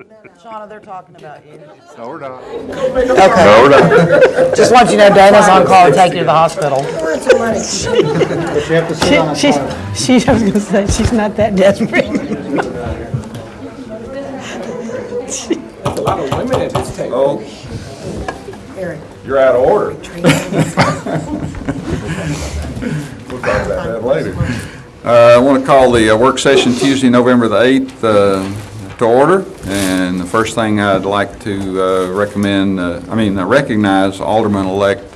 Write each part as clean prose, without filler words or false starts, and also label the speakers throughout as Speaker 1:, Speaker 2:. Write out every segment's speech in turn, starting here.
Speaker 1: Shauna, they're talking about you.
Speaker 2: No, we're not.
Speaker 1: Okay.
Speaker 2: No, we're not.
Speaker 1: Just want you to know Dana's on call to take you to the hospital.
Speaker 3: But you have to sit on a toilet.
Speaker 1: She was going to say she's not that desperate.
Speaker 4: A lot of women at this table.
Speaker 2: Oh, you're out of order. We'll talk about that later. I want to call the work session Tuesday, November the 8th to order. And the first thing I'd like to recognize Alderman-elect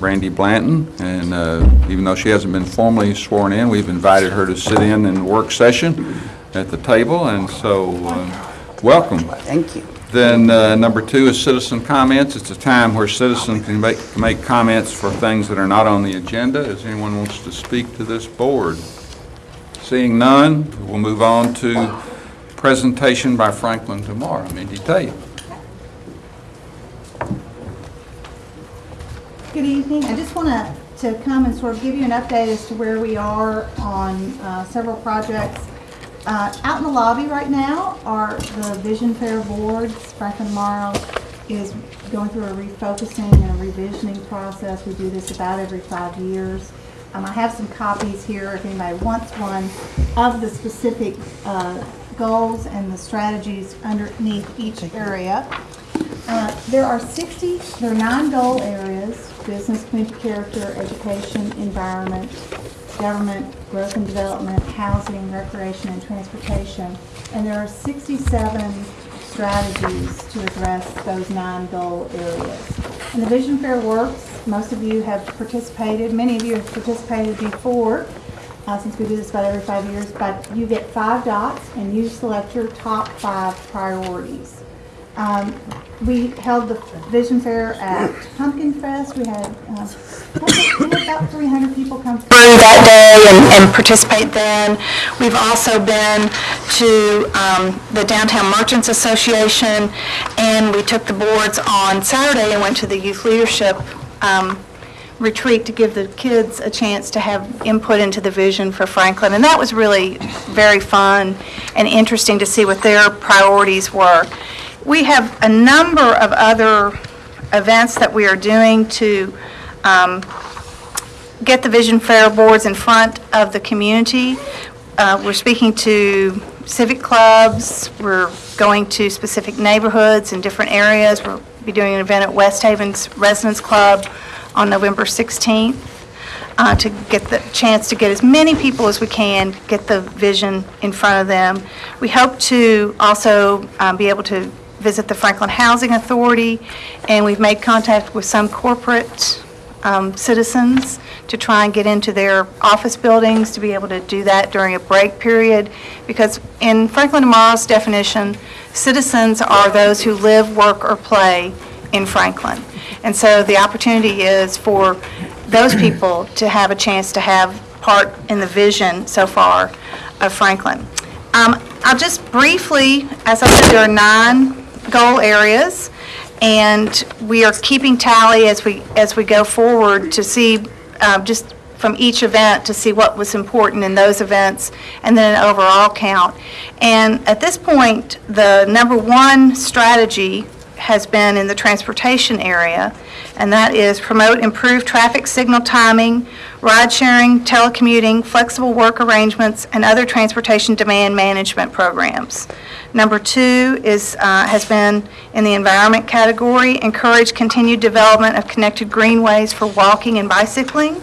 Speaker 2: Randy Blanton. And even though she hasn't been formally sworn in, we've invited her to sit in the work session at the table. And so welcome.
Speaker 1: Thank you.
Speaker 2: Then number 2 is citizen comments. It's a time where citizens can make comments for things that are not on the agenda. If anyone wants to speak to this board? Seeing none, we'll move on to presentation by Franklin Tomorrow. Mindy Tate.
Speaker 5: Good evening. I just want to come and sort of give you an update as to where we are on several projects. Out in the lobby right now are the Vision Fair boards. Franklin Tomorrow is going through a refocusing and a revisioning process. We do this about every 5 years. I have some copies here if anybody wants one of the specific goals and the strategies underneath each area. There are 9 goal areas: business, community character, education, environment, government, growth and development, housing, recreation, and transportation. And there are 67 strategies to address those 9 goal areas. And the Vision Fair works. Most of you have participated. Many of you have participated before, since we do this about every 5 years. But you get 5 dots, and you select your top 5 priorities. We held the Vision Fair at Pumpkin Fest. We had about 300 people come through that day and participate then. We've also been to the Downtown Merchants Association, and we took the boards on Saturday and went to the youth leadership retreat to give the kids a chance to have input into the vision for Franklin. And that was really very fun and interesting to see what their priorities were. We have a number of other events that we are doing to get the Vision Fair boards in front of the community. We're speaking to civic clubs. We're going to specific neighborhoods in different areas. We'll be doing an event at West Haven's Residence Club on November 16th to get the chance to get as many people as we can, get the vision in front of them. We hope to also be able to visit the Franklin Housing Authority, and we've made contact with some corporate citizens to try and get into their office buildings to be able to do that during a break period, because in Franklin Tomorrow's definition, citizens are those who live, work, or play in Franklin. And so the opportunity is for those people to have a chance to have part in the vision so far of Franklin. I'll just briefly, as I said, there are 9 goal areas, and we are keeping tally as we go forward to see just from each event to see what was important in those events, and then an overall count. And at this point, the number 1 strategy has been in the transportation area, and that is promote improved traffic signal timing, ride sharing, telecommuting, flexible work arrangements, and other transportation demand management programs. Number 2 has been in the environment category, encourage continued development of connected greenways for walking and bicycling.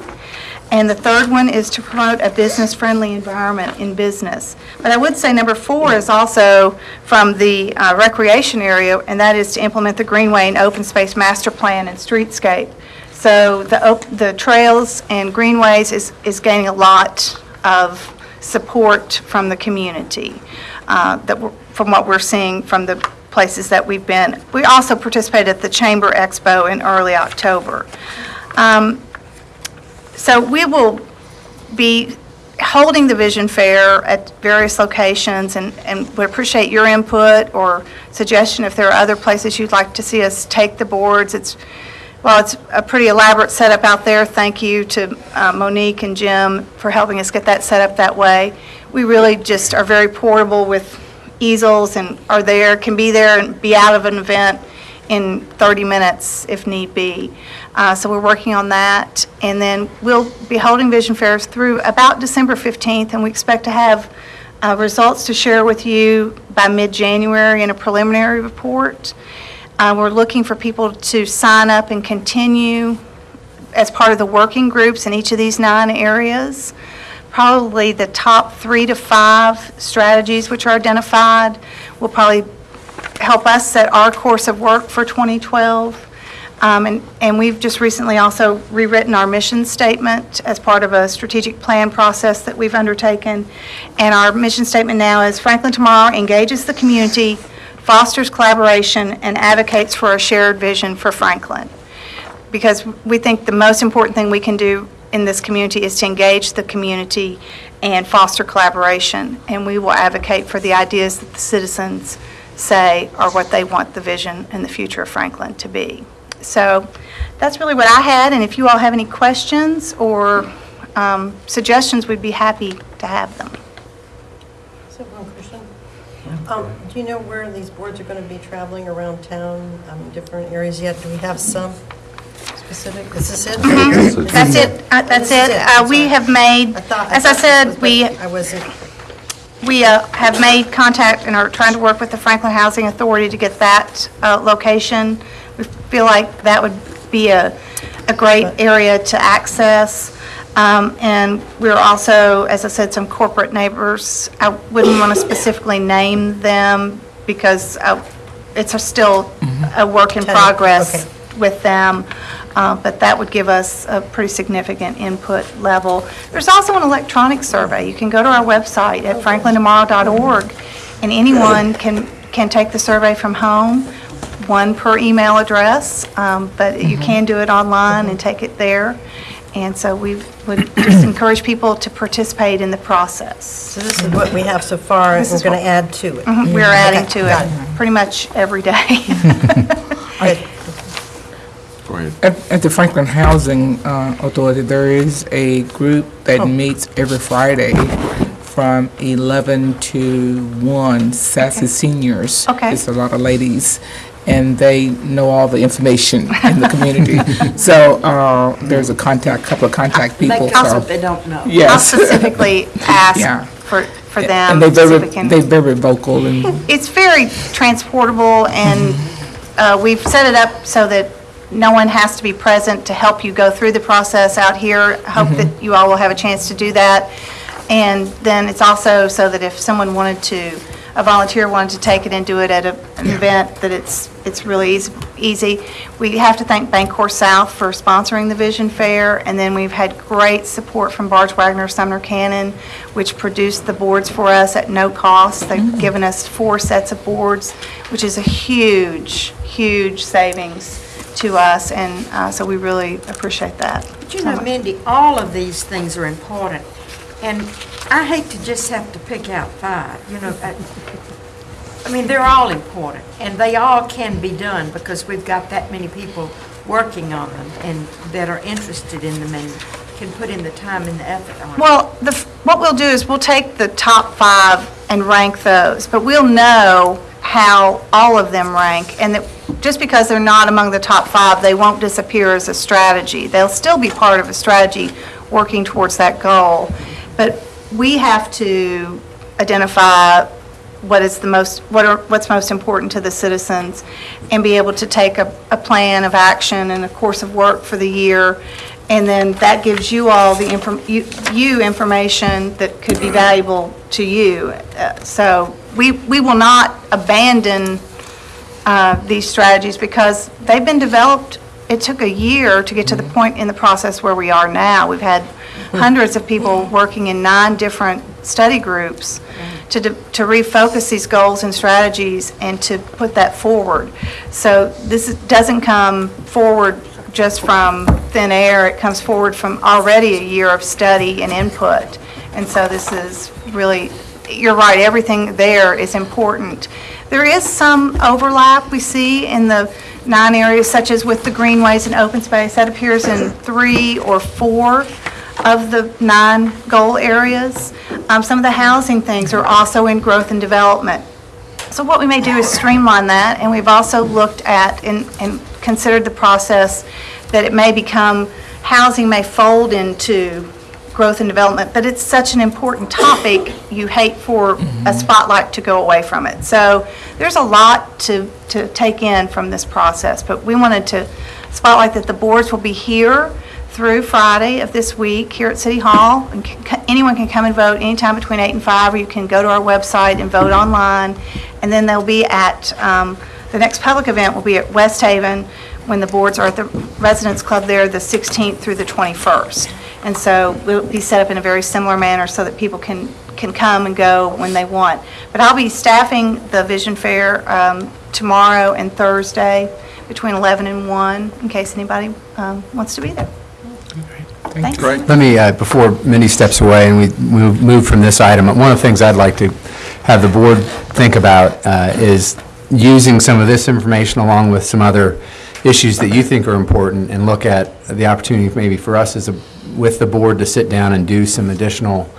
Speaker 5: And the 3rd one is to promote a business-friendly environment in business. But I would say number 4 is also from the recreation area, and that is to implement the Greenway and Open Space Master Plan and Streetscape. So the trails and greenways is gaining a lot of support from the community, from what we're seeing from the places that we've been. We also participated at the Chamber Expo in early October. So we will be holding the Vision Fair at various locations, and we appreciate your input or suggestion if there are other places you'd like to see us take the boards. It's a pretty elaborate setup out there. Thank you to Monique and Jim for helping us get that set up that way. We really just are very portable with easels and are there, can be there and be out of an event in 30 minutes if need be. So we're working on that. And then we'll be holding vision fairs through about December 15th, and we expect to have results to share with you by mid-January in a preliminary report. We're looking for people to sign up and continue as part of the working groups in each of these 9 areas. Probably the top 3 to 5 strategies which are identified will probably help us set our course of work for 2012. And we've just recently also rewritten our mission statement as part of a strategic plan process that we've undertaken. And our mission statement now is Franklin Tomorrow engages the community, fosters collaboration, and advocates for a shared vision for Franklin. Because we think the most important thing we can do in this community is to engage the community and foster collaboration. And we will advocate for the ideas that the citizens say are what they want the vision and the future of Franklin to be. So that's really what I had, and if you all have any questions or suggestions, we'd be happy to have them.
Speaker 6: So one question. Do you know where these boards are going to be traveling around town, different areas yet? Do we have some specific? Is this it?
Speaker 5: That's it. That's it. We have made, as I said, we have made contact and are trying to work with the Franklin Housing Authority to get that location. We feel like that would be a great area to access. And we're also, as I said, some corporate neighbors. I wouldn't want to specifically name them because it's still a work in progress with them. But that would give us a pretty significant input level. There's also an electronic survey. You can go to our website at franklintomorrow.org, and anyone can take the survey from home, 1 per email address, but you can do it online and take it there. And so we would just encourage people to participate in the process.
Speaker 6: So this is what we have so far, and we're going to add to it.
Speaker 5: We're adding to it pretty much every day.
Speaker 2: Go ahead.
Speaker 7: At the Franklin Housing Authority, there is a group that meets every Friday from 11 to 1, Sassy Seniors.
Speaker 5: Okay.
Speaker 7: It's a lot of ladies, and they know all the information in the community. So there's a couple of contact people.
Speaker 1: They gossip they don't know.
Speaker 5: I'll
Speaker 7: Yes.
Speaker 5: specifically ask
Speaker 7: Yeah.
Speaker 5: for them.
Speaker 7: And they're
Speaker 5: so we can-
Speaker 7: very vocal. And
Speaker 5: It's very transportable, and we've set it up so that no one has to be present to help you go through the process out here. I hope that you all will have a chance to do that. And then it's also so that if someone a volunteer wanted to take it and do it at an event, that it's really easy. We have to thank Bancorp South for sponsoring the Vision Fair, and then we've had great support from Barge Wagner Sumner Cannon, which produced the boards for us at no cost. They've given us 4 sets of boards, which is a huge, huge savings to us, and so we really appreciate that.
Speaker 8: But you know, Mindy, all of these things are important, and I hate to just have to pick out 5, you know. I mean, they're all important, and they all can be done because we've got that many people working on them and that are interested in them and can put in the time and the effort on it.
Speaker 5: Well, what we'll do is we'll take the top 5 and rank those, but we'll know how all of them rank, and that just because they're not among the top 5, they won't disappear as a strategy. They'll still be part of a strategy working towards that goal, but we have to identify what's most important to the citizens and be able to take a plan of action and a course of work for the year, and then that gives you all the information that could be valuable to you. So we will not abandon these strategies because they've been developed. It took a year to get to the point in the process where we are now. We've had hundreds of people working in 9 different study groups to refocus these goals and strategies and to put that forward. So this doesn't come forward just from thin air. It comes forward from already a year of study and input. And so this is really, you're right, everything there is important. There is some overlap we see in the 9 areas, such as with the greenways and open space. That appears in 3 or 4 of the 9 goal areas. Some of the housing things are also in growth and development So what we may do is streamline that, and we've also looked at and considered the process that it may become, housing may fold into growth and development, but it's such an important topic, you hate for a spotlight to go away from it. So there's a lot to take in from this process, but we wanted to spotlight that the boards will be here through Friday of this week here at City Hall. And anyone can come and vote anytime between 8 and 5, or you can go to our website and vote online. And then they'll be at, the next public event will be at West Haven when the boards are at the Residence Club there the 16th through the 21st. And so we'll be set up in a very similar manner so that people can come and go when they want. But I'll be staffing the Vision Fair tomorrow and Thursday between 11 and 1 in case anybody wants to be there. Thanks.
Speaker 2: Great.
Speaker 9: Let me, before Mindy steps away and we move from this item, one of the things I'd like to have the board think about is using some of this information along with some other issues that you think are important and look at the opportunity maybe for us with the board to sit down and do some additional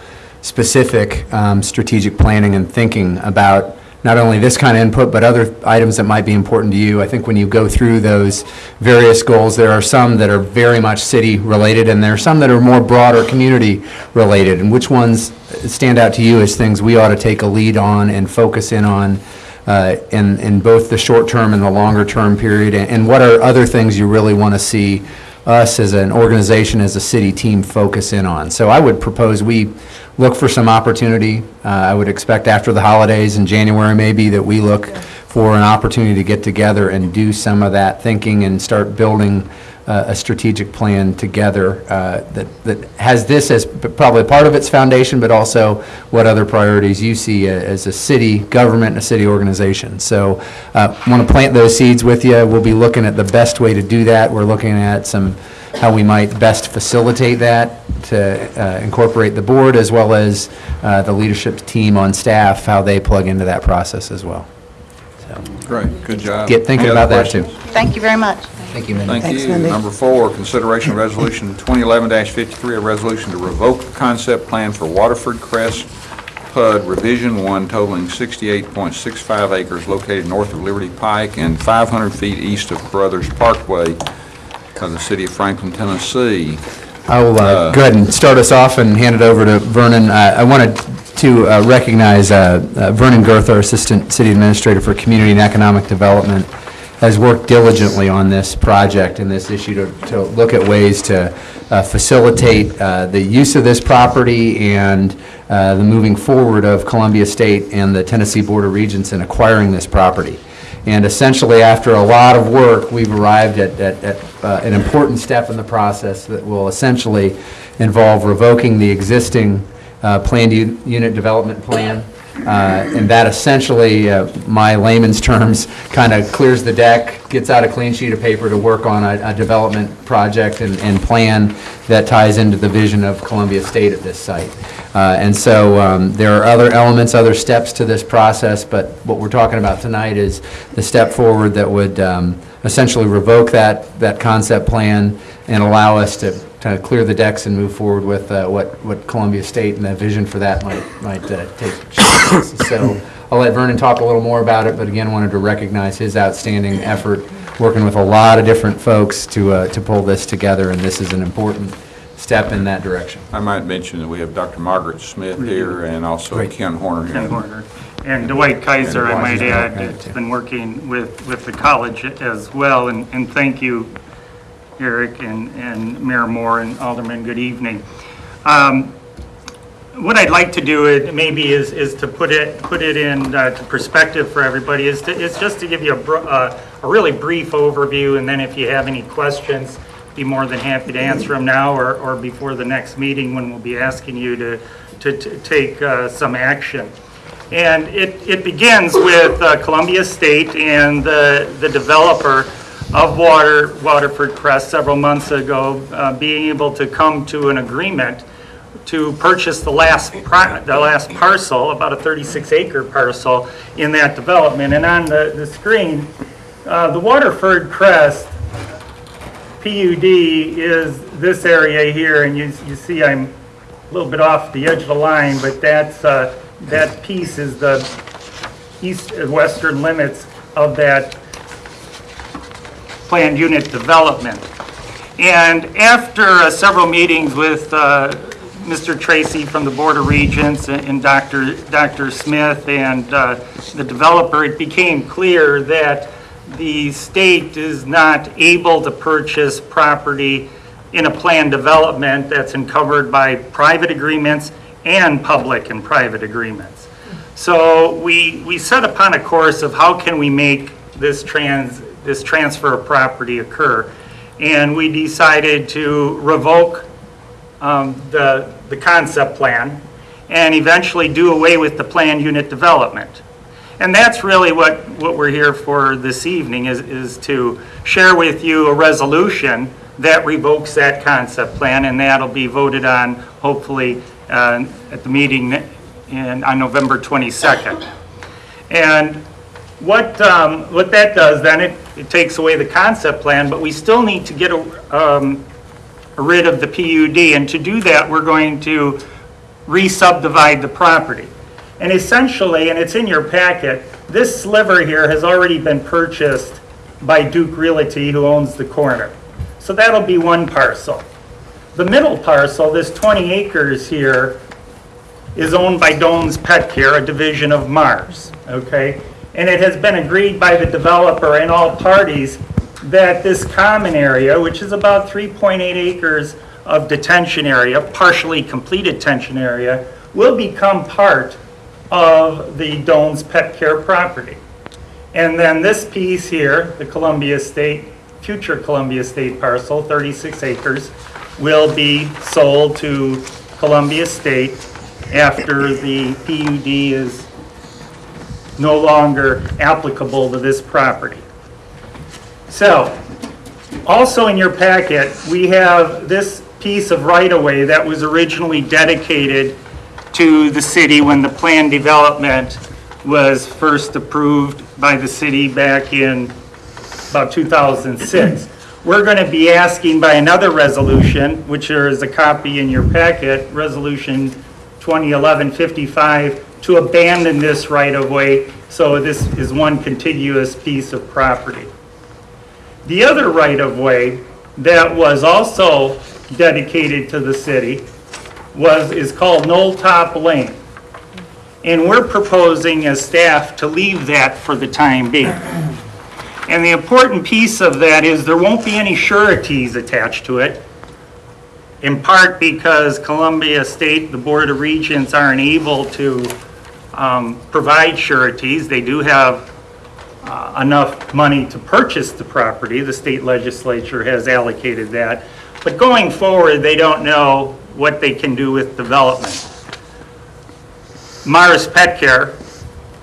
Speaker 9: specific strategic planning and thinking about not only this kind of input, but other items that might be important to you. I think when you go through those various goals, there are some that are very much city-related, and there are some that are more broader community-related. And which ones stand out to you as things we ought to take a lead on and focus in on in both the short-term and the longer-term period? And what are other things you really want to see us as an organization, as a city team, focus in on? So I would propose we look for some opportunity. I would expect after the holidays in January maybe that we look for an opportunity to get together and do some of that thinking and start building a strategic plan together that has this as probably part of its foundation, but also what other priorities you see as a city government and a city organization. So I want to plant those seeds with you. We'll be looking at the best way to do that. We're looking at how we might best facilitate that to incorporate the board as well as the leadership team on staff, how they plug into that process as well. So,
Speaker 2: Great, good job.
Speaker 9: get thinking
Speaker 2: Any
Speaker 9: about
Speaker 2: other
Speaker 9: that too.
Speaker 2: questions?
Speaker 5: Thank you very much.
Speaker 9: Thank you, Mindy.
Speaker 2: Thank
Speaker 1: Thanks,
Speaker 2: you.
Speaker 1: Mindy.
Speaker 2: Number 4, consideration of resolution 2011-53, a resolution to revoke the concept plan for Waterford Crest PUD Revision 1 totaling 68.65 acres located north of Liberty Pike and 500 feet east of Carruthers Parkway of the city of Franklin, Tennessee.
Speaker 9: I will go ahead and start us off and hand it over to Vernon. I wanted to recognize Vernon Girth, our Assistant City Administrator for Community and Economic Development, has worked diligently on this project and this issue to look at ways to facilitate the use of this property and the moving forward of Columbia State and the Tennessee Board of Regents in acquiring this property. And essentially, after a lot of work, we've arrived at an important step in the process that will essentially involve revoking the existing planned unit development plan. And that essentially, my layman's terms, kind of clears the deck, gets out a clean sheet of paper to work on a development project and plan that ties into the vision of Columbia State at this site. And so there are other elements, other steps to this process, but what we're talking about tonight is the step forward that would essentially revoke that concept plan and allow us to kind of clear the decks and move forward with what Columbia State and the vision for that might take shape. So I'll let Vernon talk a little more about it, but again, wanted to recognize his outstanding effort working with a lot of different folks to pull this together, and this is an important step in that direction.
Speaker 2: I might mention that we have Dr. Margaret Smith here and also Ken Horner here.
Speaker 10: Ken Horner. And Dwight Kaiser, I might add,
Speaker 9: Right,
Speaker 10: has
Speaker 9: too.
Speaker 10: been working with the college as well, and thank you, Eric and Mayor Moore and Alderman, good evening. What I'd like to do maybe is to put it in to perspective for everybody, is just to give you a really brief overview, and then if you have any questions, be more than happy to answer them now or before the next meeting when we'll be asking you to take some action. And it begins with Columbia State and the developer of Waterford Crest several months ago being able to come to an agreement to purchase the last parcel, about a 36-acre parcel in that development. And on the screen, the Waterford Crest PUD is this area here, and you see I'm a little bit off the edge of the line, but that piece is the western limits of that planned unit development. And after several meetings with Mr. Tracy from the Board of Regents and Dr. Smith and the developer, it became clear that the state is not able to purchase property in a planned development that's encumbered by private agreements and public and private agreements. So we set upon a course of how can we make this transfer of property occur. And we decided to revoke the concept plan and eventually do away with the planned unit development. And that's really what we're here for this evening, is to share with you a resolution that revokes that concept plan, and that'll be voted on hopefully at the meeting on November 22nd. And what that does then, it takes away the concept plan, but we still need to get rid of the PUD, and to do that we're going to re-subdivide the property. And essentially, and it's in your packet, this sliver here has already been purchased by Duke Realty, who owns the corner. So that'll be one parcel. The middle parcel, this 20 acres here, is owned by Doan's Pet Care, a division of Mars, okay? And it has been agreed by the developer and all parties that this common area, which is about 3.8 acres of detention area, partially completed detention area, will become part of the Doan's Pet Care property. And then this piece here, the Columbia State, future Columbia State parcel, 36 acres, will be sold to Columbia State after the PUD is no longer applicable to this property. So, also in your packet, we have this piece of right-of-way that was originally dedicated to the city when the planned development was first approved by the city back in about 2006. We're going to be asking by another resolution, which there is a copy in your packet, Resolution 2011-55, to abandon this right-of-way, so this is one contiguous piece of property. The other right-of-way that was also dedicated to the city is called Knolltop Lane. And we're proposing as staff to leave that for the time being. And the important piece of that is there won't be any sureties attached to it, in part because Columbia State, the Board of Regents, aren't able to provide sureties. They do have enough money to purchase the property. The state legislature has allocated that. But going forward, they don't know what they can do with development. Mars Pet Care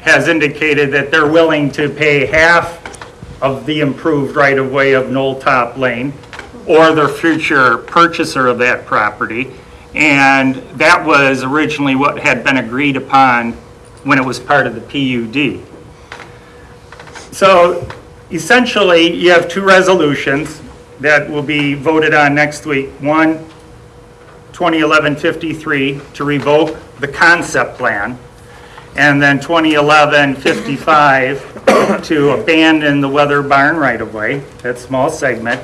Speaker 10: has indicated that they're willing to pay half of the improved right-of-way of Knolltop Lane, or their future purchaser of that property. And that was originally what had been agreed upon when it was part of the PUD. So essentially, you have two resolutions that will be voted on next week. One, 2011-53, to revoke the concept plan, and then 2011-55 to abandon the Weather Barn right-of-way, that small segment.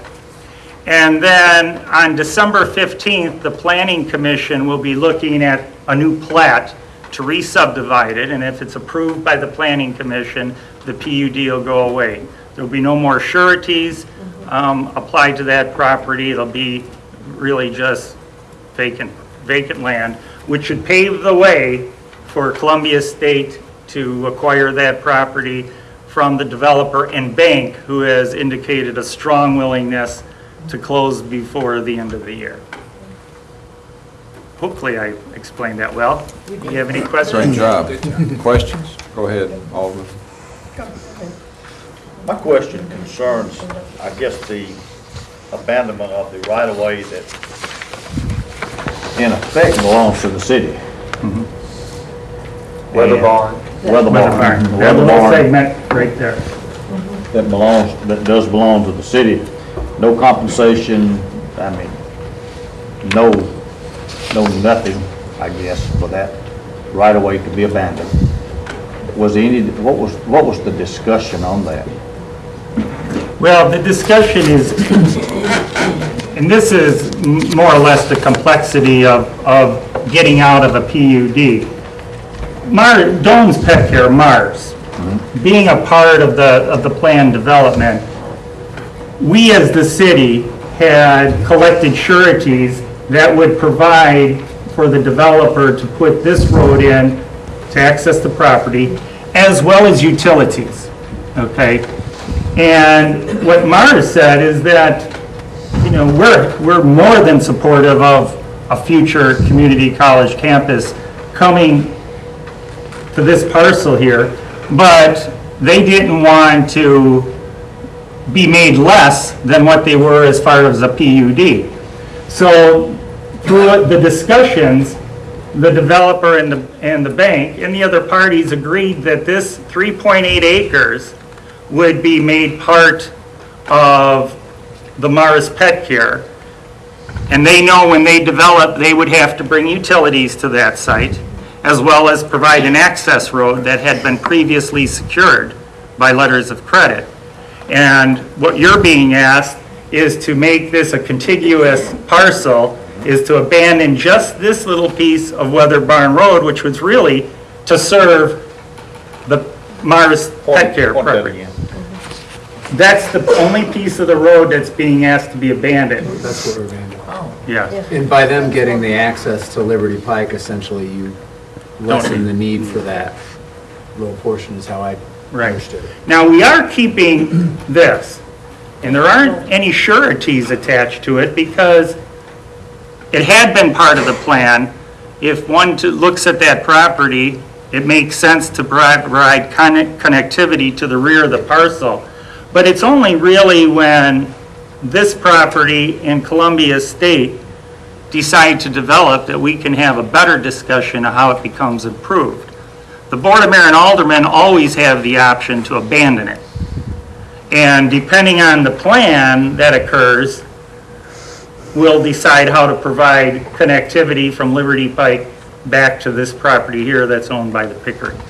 Speaker 10: And then on December 15th, the Planning Commission will be looking at a new plat to re-subdivide it, and if it's approved by the Planning Commission, the PUD will go away. There'll be no more sureties applied to that property. It'll be really just vacant land, which should pave the way for Columbia State to acquire that property from the developer and bank, who has indicated a strong willingness to close before the end of the year. Hopefully I explained that well. Do you have any questions?
Speaker 2: Great job. Questions? Go ahead, Alderman.
Speaker 3: My question concerns, I guess, the abandonment of the right-of-way that in effect belongs to the city.
Speaker 10: Weather barn.
Speaker 3: Weather barn.
Speaker 10: That little segment right there.
Speaker 3: That does belong to the city. No compensation, I mean, no nothing, I guess, for that right-of-way to be abandoned. Was there any, what was the discussion on that?
Speaker 10: Well, the discussion is, and this is more or less the complexity of getting out of a PUD. Doan's Pet Care, Mars, being a part of the planned development, we as the city had collected sureties that would provide for the developer to put this road in to access the property, as well as utilities, okay? And what Mars said is that, you know, we're more than supportive of a future community college campus coming to this parcel here, but they didn't want to be made less than what they were as far as a PUD. So through the discussions, the developer and the bank and the other parties agreed that this 3.8 acres would be made part of the Mars Pet Care. And they know when they develop, they would have to bring utilities to that site, as well as provide an access road that had been previously secured by letters of credit. And what you're being asked is to make this a contiguous parcel, is to abandon just this little piece of Weather Barn Road, which was really to serve the Mars Pet Care
Speaker 3: Point that
Speaker 10: property.
Speaker 3: again.
Speaker 10: That's the only piece of the road that's being asked to be abandoned.
Speaker 9: That's what we're going to do.
Speaker 10: Yeah.
Speaker 9: And by them getting the access to Liberty Pike, essentially you lessen the need for that little portion is how I understood it.
Speaker 10: Now, we are keeping this, and there aren't any sureties attached to it because it had been part of the plan. If one looks at that property, it makes sense to provide connectivity to the rear of the parcel. But it's only really when this property and Columbia State decide to develop that we can have a better discussion of how it becomes improved. The Board of Mayor and Aldermen always have the option to abandon it. And depending on the plan that occurs, we'll decide how to provide connectivity from Liberty Pike back to this property here that's owned by the Pickerings.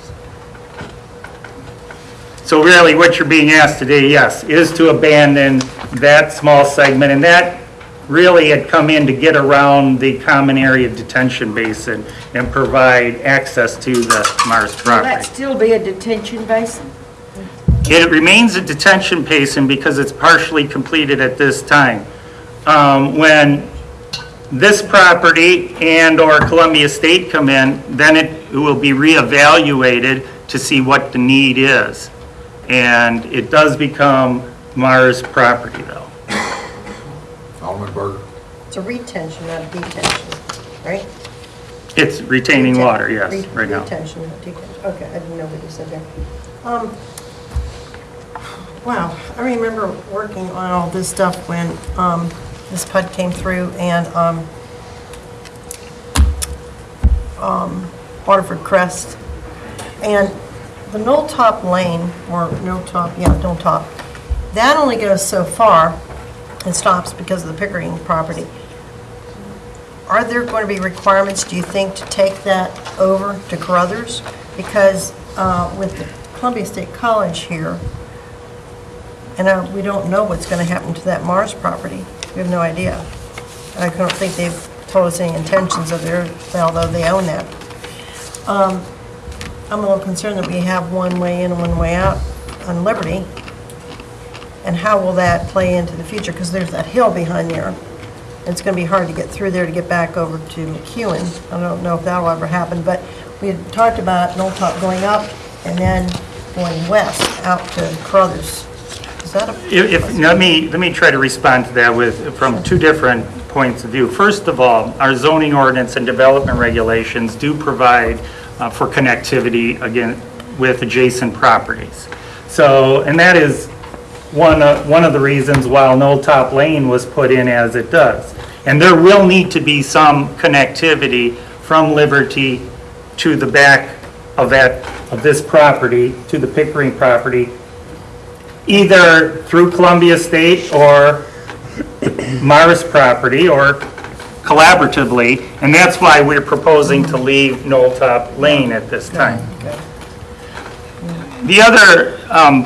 Speaker 10: So really what you're being asked today, yes, is to abandon that small segment, and that really had come in to get around the common area detention basin and provide access to the Mars
Speaker 8: Will that
Speaker 10: property.
Speaker 8: still be a detention basin?
Speaker 10: It remains a detention basin because it's partially completed at this time. When this property and/or Columbia State come in, then it will be reevaluated to see what the need is. And it does become Mars property, though.
Speaker 2: Alderman Berger.
Speaker 6: It's a retention, not a detention, right?
Speaker 10: It's retaining water, yes, right now.
Speaker 6: Retention, not detention. Okay, I didn't know what you said there. Wow, I remember working on all this stuff when this PUD came through, and Waterford Crest. And the Knoll Top Lane, or Knoll Top, that only goes so far and stops because of the Pickering property. Are there going to be requirements, do you think, to take that over to Carruthers? Because with the Columbia State College here, and we don't know what's going to happen to that Mars property. We have no idea. I don't think they've told us any intentions of their, although they own that. I'm a little concerned that we have one way in and one way out on Liberty. And how will that play into the future? Because there's that hill behind there. It's going to be hard to get through there to get back over to McEwen. I don't know if that'll ever happen, but we had talked about Knoll Top going up and then going west out to Carruthers. Is that a...
Speaker 10: Let me try to respond to that from two different points of view. First of all, our zoning ordinance and development regulations do provide for connectivity, again, with adjacent properties. So, and that is one of the reasons why Knoll Top Lane was put in as it does. And there will need to be some connectivity from Liberty to the back of this property, to the Pickering property, either through Columbia State or Mars property, or collaboratively, and that's why we're proposing to leave Knoll Top Lane at this time. The other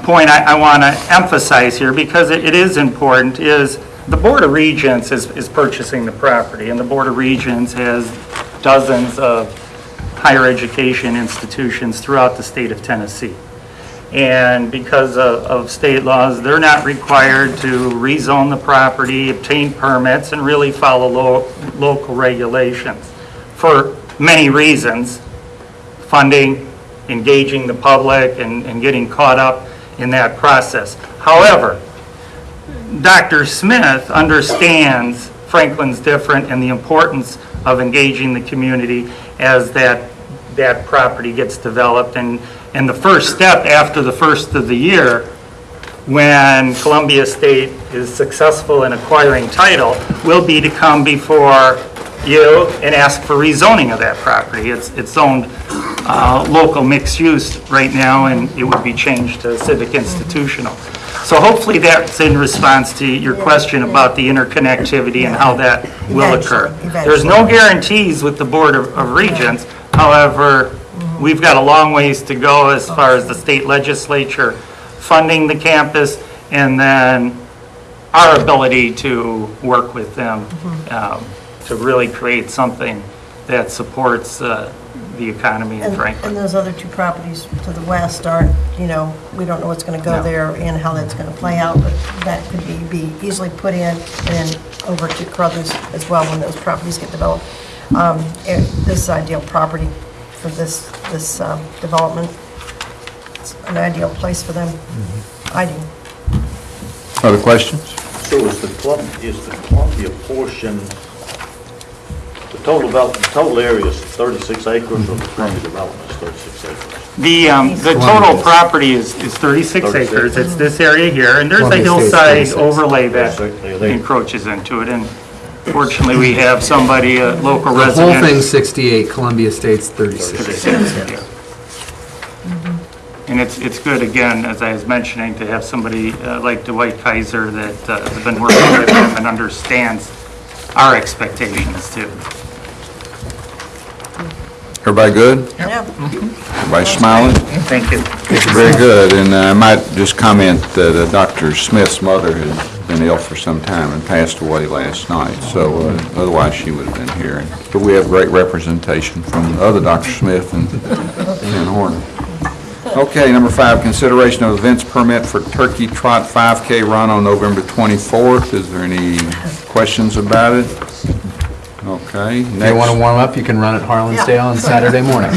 Speaker 10: point I want to emphasize here, because it is important, is the Board of Regents is purchasing the property, and the Board of Regents has dozens of higher education institutions throughout the state of Tennessee. And because of state laws, they're not required to rezone the property, obtain permits, and really follow local regulations for many reasons: funding, engaging the public, and getting caught up in that process. However, Dr. Smith understands Franklin's different and the importance of engaging the community as that property gets developed. And the first step after the first of the year, when Columbia State is successful in acquiring title, will be to come before you and ask for rezoning of that property. It's zoned local mixed use right now, and it would be changed to civic institutional. So hopefully that's in response to your question about the interconnectivity and how that will occur. There's no guarantees with the Board of Regents. However, we've got a long ways to go as far as the state legislature funding the campus, and then our ability to work with them to really create something that supports the economy in Franklin.
Speaker 6: And those other two properties to the west aren't, we don't know what's going to go there and how that's going to play out, but that could be easily put in and over to Carruthers as well when those properties get developed. This is ideal property for this development. It's an ideal place for them. I do.
Speaker 2: Other questions?
Speaker 3: So is the Columbia portion, the total area is 36 acres, or the Columbia development is 36 acres?
Speaker 10: The total property is 36 acres. It's this area here, and there's a hillside overlay that encroaches into it. And fortunately, we have somebody, a local
Speaker 9: The
Speaker 10: resident.
Speaker 9: whole thing's 68, Columbia State's 36.
Speaker 10: Yeah. And it's good, again, as I was mentioning, to have somebody like Dwight Kaiser that has been working with him and understands our expectations too.
Speaker 2: Everybody good?
Speaker 6: Yeah.
Speaker 2: Everybody smiling?
Speaker 10: Thank you.
Speaker 2: Very good, and I might just comment that Dr. Smith's mother has been ill for some time and passed away last night, so otherwise she would have been here. But we have great representation from the other Dr. Smith and Horner. Okay, number 5, consideration of events permit for Turkey Trot 5K run on November 24th. Is there any questions about it? Okay.
Speaker 9: If you want to warm up, you can run at Harlansdale on Saturday morning.
Speaker 1: I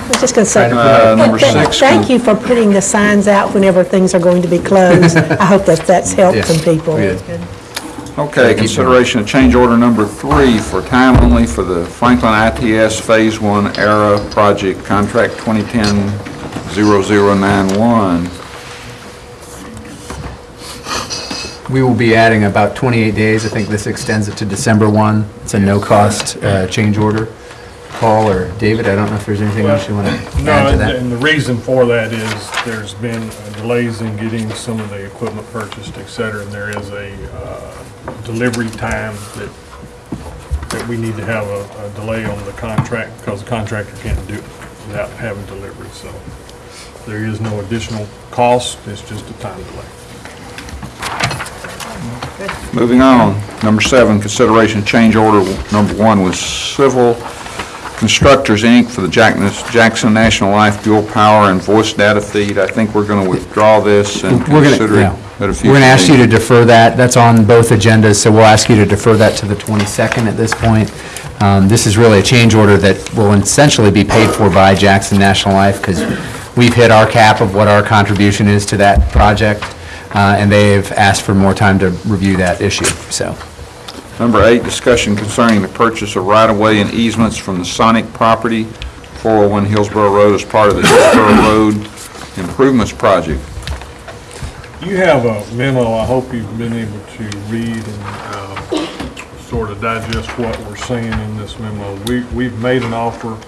Speaker 1: was just going to say,
Speaker 2: Number 6.
Speaker 1: thank you for putting the signs out whenever things are going to be closed. I hope that's helped some people.
Speaker 2: Okay, consideration of change order number 3 for time only for the Franklin ITS Phase 1 ERA project, contract 2010-0091.
Speaker 9: We will be adding about 28 days. I think this extends it to December 1. It's a no-cost change order. Paul or David, I don't know if there's anything else you want to add to that.
Speaker 11: And the reason for that is there's been delays in getting some of the equipment purchased, et cetera, and there is a delivery time that we need to have a delay on the contract because the contractor can't do it without having delivery. So there is no additional cost, it's just a time delay.
Speaker 2: Moving on, number 7, consideration change order number 1 with Civil Constructors, Inc. for the Jackson National Life Dual Power and Voice Data Feed. I think we're going to withdraw this and consider it at a future
Speaker 9: We're going to ask you to
Speaker 2: meeting.
Speaker 9: defer that. That's on both agendas, so we'll ask you to defer that to the 22nd at this point. This is really a change order that will essentially be paid for by Jackson National Life because we've hit our cap of what our contribution is to that project, and they've asked for more time to review that issue, so.
Speaker 2: Number 8, discussion concerning the purchase of right-of-way and easements from the Sonic property, 401 Hillsborough Road, as part of the Hillsborough Road Improvements Project.
Speaker 11: You have a memo, I hope you've been able to read and sort of digest what we're saying in this memo. We've made an offer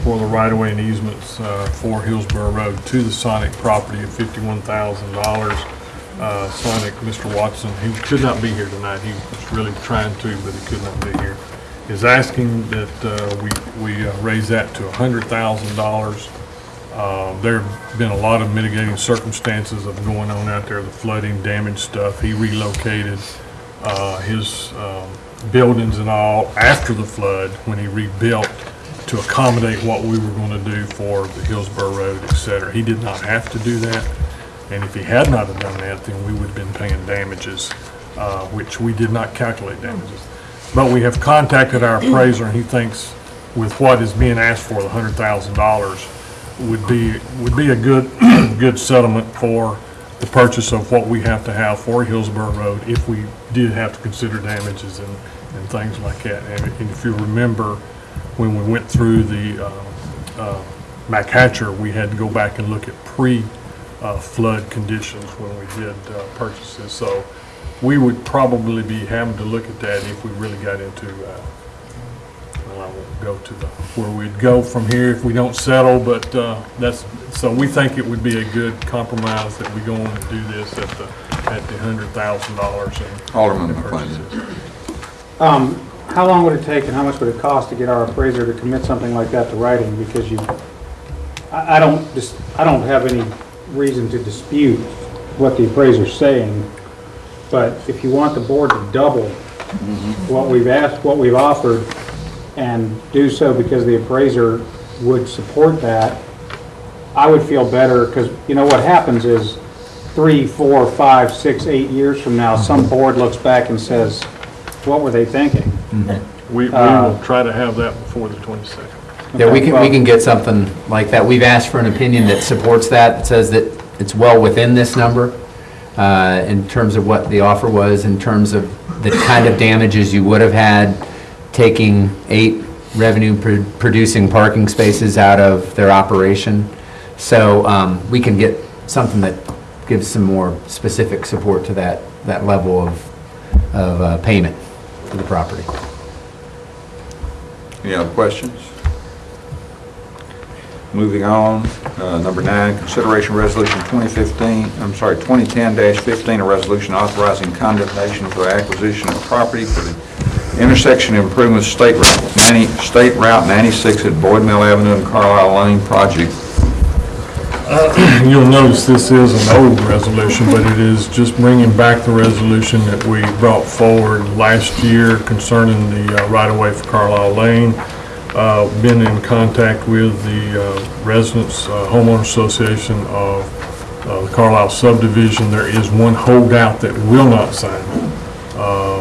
Speaker 11: for the right-of-way and easements for Hillsborough Road to the Sonic property of $51,000. Sonic, Mr. Watson, he could not be here tonight. He was really trying to, but he could not be here. Is asking that we raise that to $100,000 There have been a lot of mitigating circumstances of going on out there, the flooding, damaged stuff. He relocated his buildings and all after the flood when he rebuilt to accommodate what we were going to do for the Hillsborough Road, et cetera. He did not have to do that, and if he had not have done that, then we would have been paying damages, which we did not calculate damages. But we have contacted our appraiser, and he thinks with what is being asked for, the $100,000 would be a good settlement for the purchase of what we have to have for Hillsborough Road if we did have to consider damages and things like that. And if you remember, when we went through the McHatcher, we had to go back and look at pre-flood conditions when we did purchases. So we would probably be having to look at that if we really got into, well, I won't go to where we'd go from here if we don't settle, but so we think it would be a good compromise that we go on and do this at the $100,000.
Speaker 2: Alderman McClendon.
Speaker 12: How long would it take and how much would it cost to get our appraiser to commit something like that to writing? Because I don't have any reason to dispute what the appraiser's saying, but if you want the board to double what we've asked, what we've offered, and do so because the appraiser would support that, I would feel better, because you know what happens is 3, 4, 5, 6, 8 years from now, some board looks back and says, what were they thinking?
Speaker 11: We will try to have that before the 22nd.
Speaker 9: Yeah, we can get something like that. We've asked for an opinion that supports that, says that it's well within this number in terms of what the offer was, in terms of the kind of damages you would have had taking 8 revenue-producing parking spaces out of their operation. So we can get something that gives some more specific support to that level of payment for the property.
Speaker 2: Any other questions? Moving on, number 9, consideration resolution 2010-15, a resolution authorizing condemnation for the acquisition of property for the intersection improvements State Route 96 at Boyd Mill Avenue and Carlisle Lane project.
Speaker 11: You'll notice this is an old resolution, but it is just bringing back the resolution that we brought forward last year concerning the right-of-way for Carlisle Lane. Been in contact with the Residents Homeowner Association of the Carlisle subdivision. There is one holdout that will not sign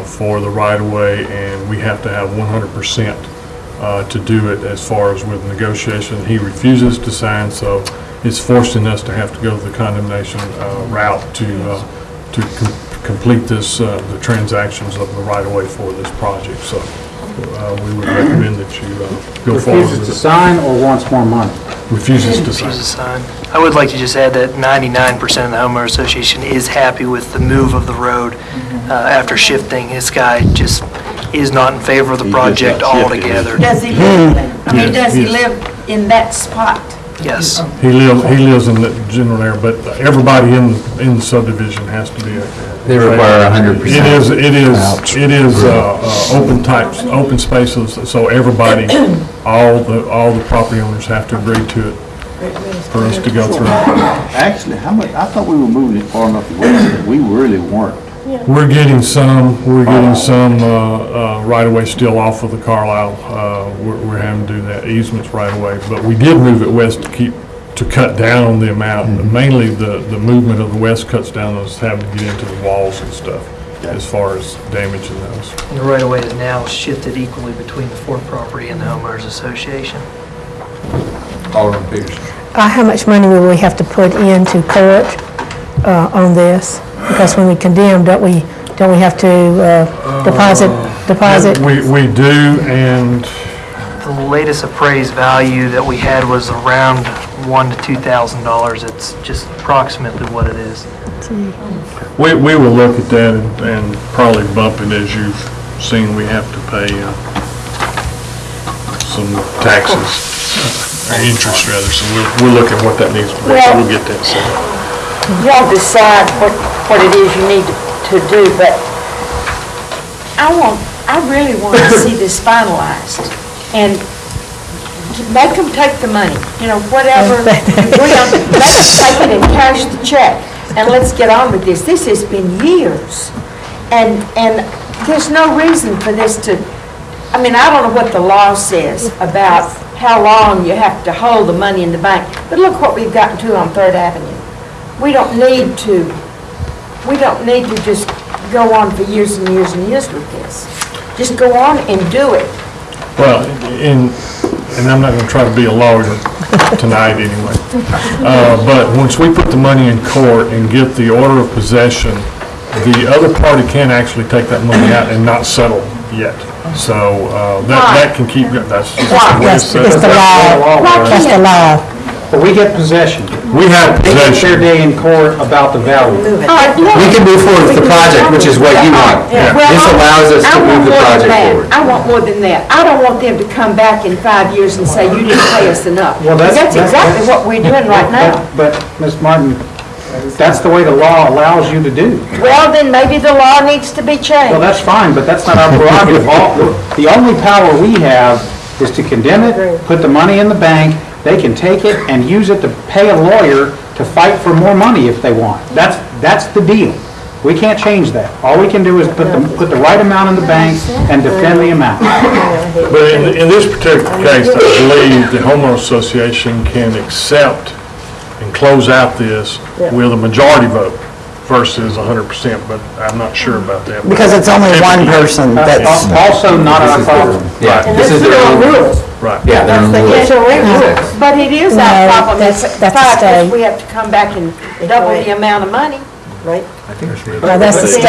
Speaker 11: for the right-of-way, and we have to have 100% to do it as far as with negotiation. He refuses to sign, so it's forcing us to have to go the condemnation route to complete this, the transactions of the right-of-way for this project. So we would recommend that you go forward with it.
Speaker 12: Refuses to sign or wants more money?
Speaker 11: Refuses to sign.
Speaker 13: Refuses to sign. I would like to just add that 99% of the homeowner association is happy with the move of the road after shifting. This guy just is not in favor of the project altogether.
Speaker 8: Does he live, does he live in that spot?
Speaker 13: Yes.
Speaker 11: He lives in the general area, but everybody in the subdivision has to be.
Speaker 9: They require 100%.
Speaker 11: It is open spaces, so everybody, all the property owners have to agree to it for us to go through.
Speaker 3: Actually, how much, I thought we were moving it far enough away that we really weren't.
Speaker 11: We're getting some right away still off of the Carlisle. We're having to do that easements right away, but we did move it west to cut down the amount. Mainly the movement of the west cuts down those having to get into the walls and stuff as far as damaging those.
Speaker 13: The right-of-way is now shifted equally between the Ford property and the homeowners association.
Speaker 2: Alderman Peterson.
Speaker 1: How much money will we have to put into court on this? Because when we condemn, don't we have to deposit?
Speaker 11: We do, and
Speaker 13: The latest appraised value that we had was around $1,000 to $2,000. It's just approximately what it is.
Speaker 11: we will look at that and probably bump it. As you've seen, we have to pay some taxes, or interest rather, so we'll look at what that needs to be, so we'll get that set up.
Speaker 8: Y'all decide what it is you need to do, but I really want to see this finalized and make them take the money, whatever. Let them take it and cash the check, and let's get on with this. This has been years, and there's no reason for this to, I don't know what the law says about how long you have to hold the money in the bank, but look what we've gotten to on Third Avenue. We don't need to just go on for years and years and years with this. Just go on and do it.
Speaker 11: Well, and I'm not going to try to be a lawyer tonight anyway, but once we put the money in court and get the order of possession, the other party can actually take that money out and not settle yet. So that can keep, that's just the way it's set
Speaker 1: It's the
Speaker 11: up.
Speaker 1: law. That's the law.
Speaker 12: But we get possession.
Speaker 11: We have
Speaker 12: They get
Speaker 11: possession.
Speaker 12: their day in court about the value.
Speaker 9: We can move forward with the project, which is what you want. This allows us to move the project forward.
Speaker 8: I want more than that. I don't want them to come back in 5 years and say, you didn't pay us enough.
Speaker 12: Well,
Speaker 8: Because that's exactly what we're doing right now.
Speaker 12: But, Ms. Martin, that's the way the law allows you to do.
Speaker 8: Well, then maybe the law needs to be changed.
Speaker 12: Well, that's fine, but that's not our prerogative. The only power we have is to condemn it, put the money in the bank. They can take it and use it to pay a lawyer to fight for more money if they want. That's the deal. We can't change that. All we can do is put the right amount in the bank and defend the amount.
Speaker 11: But in this particular case, I believe the homeowner association can accept and close out this with a majority vote versus 100%, but I'm not sure about that.
Speaker 14: Because it's only one person that's...
Speaker 12: Also not our problem.
Speaker 9: Yeah, this is their own rules.
Speaker 11: Right.
Speaker 9: Yeah, their own rules.
Speaker 8: But it is
Speaker 1: No,
Speaker 8: our problem.
Speaker 1: that's
Speaker 8: If
Speaker 1: a
Speaker 8: 5
Speaker 1: stay.
Speaker 8: years, we have to come back and double the amount of money.
Speaker 1: No, that's the state,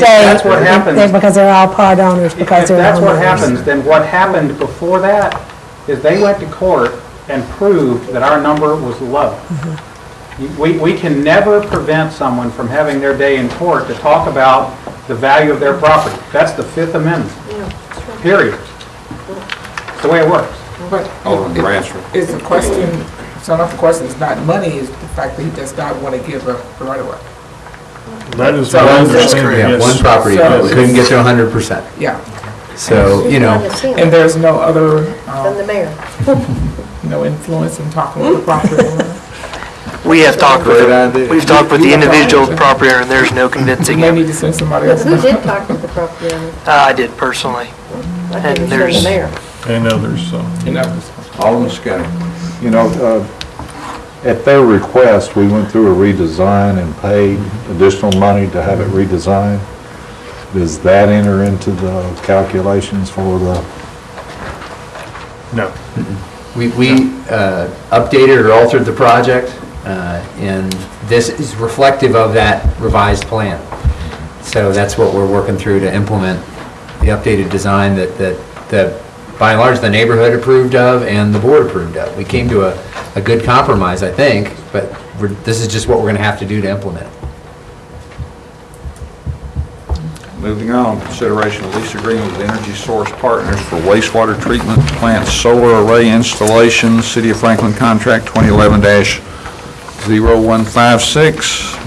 Speaker 12: That's what happens.
Speaker 1: Because they're all part owners,
Speaker 12: If
Speaker 1: because they're
Speaker 12: that's what
Speaker 1: homeowners.
Speaker 12: happens, then what happened before that is they went to court and proved that our number was low. We can never prevent someone from having their day in court to talk about the value of their property. That's the Fifth Amendment. Period. It's the way it works.
Speaker 7: But
Speaker 2: Alderman Bransford.
Speaker 7: it's a question, so not the question is not money, it's the fact that he does not want to give up the right of way.
Speaker 11: That is
Speaker 7: So
Speaker 11: my
Speaker 7: that's
Speaker 11: understanding,
Speaker 9: Yeah,
Speaker 11: yes.
Speaker 9: one property,
Speaker 7: So-
Speaker 9: we couldn't get to 100%.
Speaker 7: Yeah,
Speaker 9: So,
Speaker 7: and there's no other,
Speaker 6: Than the mayor.
Speaker 7: no influence in talking with the property owner.
Speaker 13: We have talked with,
Speaker 2: Great idea.
Speaker 13: we've talked with the individual property owner, and there's no convincing
Speaker 7: We may
Speaker 13: him.
Speaker 7: need to send somebody else.
Speaker 6: Who did talk to the property owner?
Speaker 13: I did personally.
Speaker 6: I
Speaker 13: And
Speaker 6: think it was
Speaker 13: there's-
Speaker 6: the mayor.
Speaker 11: And others, so.
Speaker 7: You know,
Speaker 2: Alderman Scott.
Speaker 15: At their request, we went through a redesign and paid additional money to have it redesigned. Does that enter into the calculations for the?
Speaker 11: No.
Speaker 9: We updated or altered the project, and this is reflective of that revised plan. So that's what we're working through to implement the updated design that by and large, the neighborhood approved of and the board approved of. We came to a good compromise, I think, but this is just what we're going to have to do to implement it.
Speaker 2: Moving on, consideration of lease agreement with Energy Source Partners for wastewater treatment plant solar array installation, City of Franklin contract 2011-0156.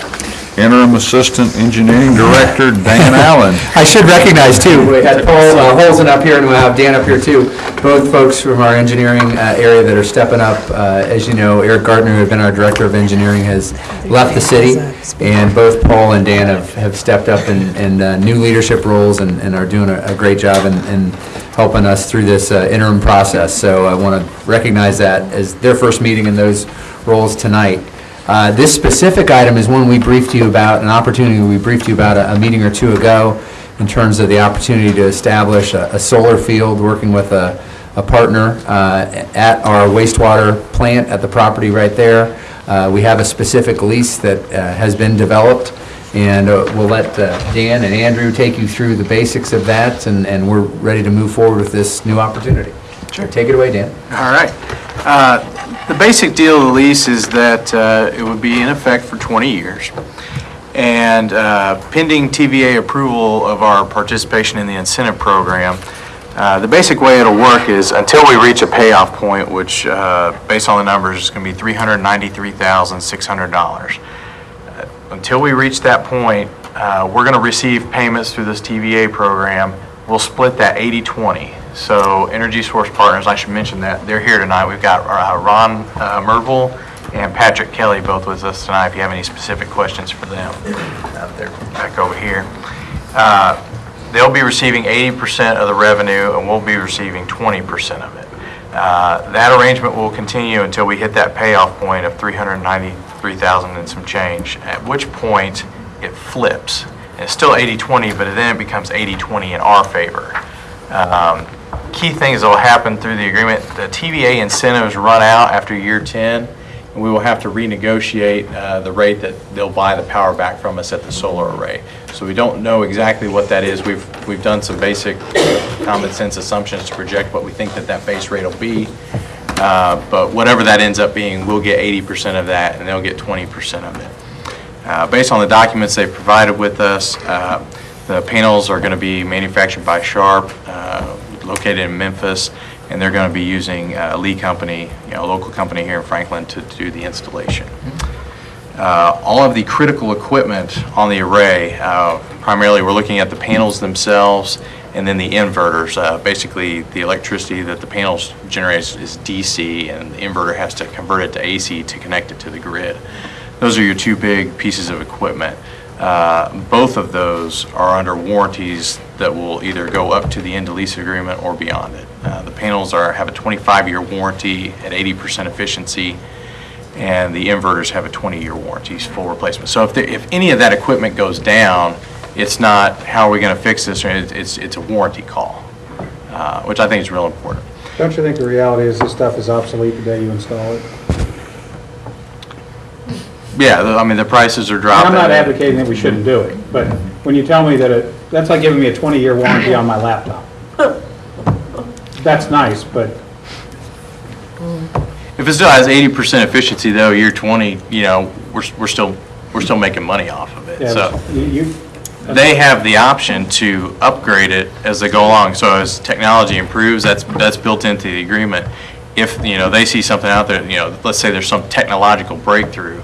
Speaker 2: Interim Assistant Engineering Director Dan Allen.
Speaker 9: I should recognize, too, we had Paul Holzen up here, and we'll have Dan up here, too. Both folks from our engineering area that are stepping up. As you know, Eric Gardner, who had been our Director of Engineering, has left the city, and both Paul and Dan have stepped up in new leadership roles and are doing a great job in helping us through this interim process. So I want to recognize that as their first meeting in those roles tonight. This specific item is one we briefed you about, an opportunity we briefed you about a meeting or two ago in terms of the opportunity to establish a solar field, working with a partner at our wastewater plant at the property right there. We have a specific lease that has been developed, and we'll let Dan and Andrew take you through the basics of that, and we're ready to move forward with this new opportunity. Sure. Take it away, Dan.
Speaker 16: All right. The basic deal of the lease is that it would be in effect for 20 years. And pending TVA approval of our participation in the incentive program, the basic way it'll work is until we reach a payoff point, which based on the numbers is going to be $393,600. Until we reach that point, we're going to receive payments through this TVA program. We'll split that 80-20. So Energy Source Partners, I should mention that, they're here tonight. We've got Ron Merville and Patrick Kelly both with us tonight, if you have any specific questions for them. They're back over here. They'll be receiving 80% of the revenue, and we'll be receiving 20% of it. That arrangement will continue until we hit that payoff point of $393,000 and some change, at which point it flips. And it's still 80-20, but then it becomes 80-20 in our favor. Key things that will happen through the agreement, the TVA incentives run out after year 10, and we will have to renegotiate the rate that they'll buy the power back from us at the solar array. So we don't know exactly what that is. We've done some basic common sense assumptions to project what we think that base rate will be. But whatever that ends up being, we'll get 80% of that, and they'll get 20% of it. Based on the documents they've provided with us, the panels are going to be manufactured by Sharp, located in Memphis, and they're going to be using a Lee company, a local company here in Franklin, to do the installation. All of the critical equipment on the array, primarily we're looking at the panels themselves and then the inverters. Basically, the electricity that the panels generate is DC, and the inverter has to convert it to AC to connect it to the grid. Those are your two big pieces of equipment. Both of those are under warranties that will either go up to the end of lease agreement or beyond it. The panels have a 25-year warranty at 80% efficiency, and the inverters have a 20-year warranty, full replacement. So if any of that equipment goes down, it's not how are we going to fix this, it's a warranty call, which I think is real important.
Speaker 12: Don't you think the reality is this stuff is obsolete the day you install it?
Speaker 16: Yeah, I mean, the prices are dropping.
Speaker 12: I'm not advocating that we shouldn't do it, but when you tell me that that's like giving me a 20-year warranty on my laptop. That's nice, but...
Speaker 16: If it still has 80% efficiency, though, year 20, we're still making money off of it.
Speaker 12: Yeah,
Speaker 16: So they have the option to upgrade it as they go along. So as technology improves, that's built into the agreement. If they see something out there, let's say there's some technological breakthrough,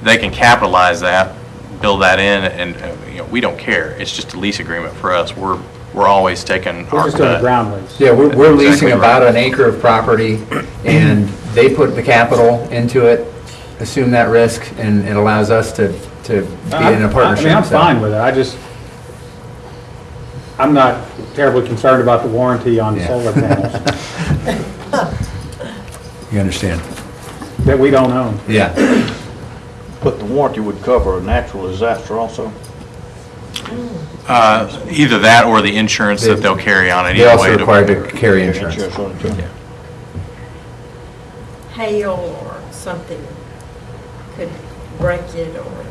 Speaker 16: they can capitalize that, build that in, and we don't care. It's just a lease agreement for us. We're always taking our
Speaker 12: We're just doing a
Speaker 16: cut.
Speaker 12: ground lease.
Speaker 9: Yeah, we're leasing
Speaker 16: Exactly
Speaker 9: about
Speaker 16: right.
Speaker 9: an acre of property, and they put the capital into it, assume that risk, and it allows us to be in a partnership.
Speaker 12: I mean, I'm
Speaker 9: so.
Speaker 12: fine with it. I'm not terribly concerned about the warranty on
Speaker 9: Yeah.
Speaker 12: solar panels
Speaker 9: You understand?
Speaker 12: that we don't own.
Speaker 9: Yeah.
Speaker 3: But the warranty would cover a natural disaster also?
Speaker 16: Either that or the insurance that they'll carry on it.
Speaker 9: They're
Speaker 16: Either
Speaker 9: also
Speaker 16: way,
Speaker 9: required to carry insurance.
Speaker 3: Insurance on it, too.
Speaker 8: Hail or something could break it, or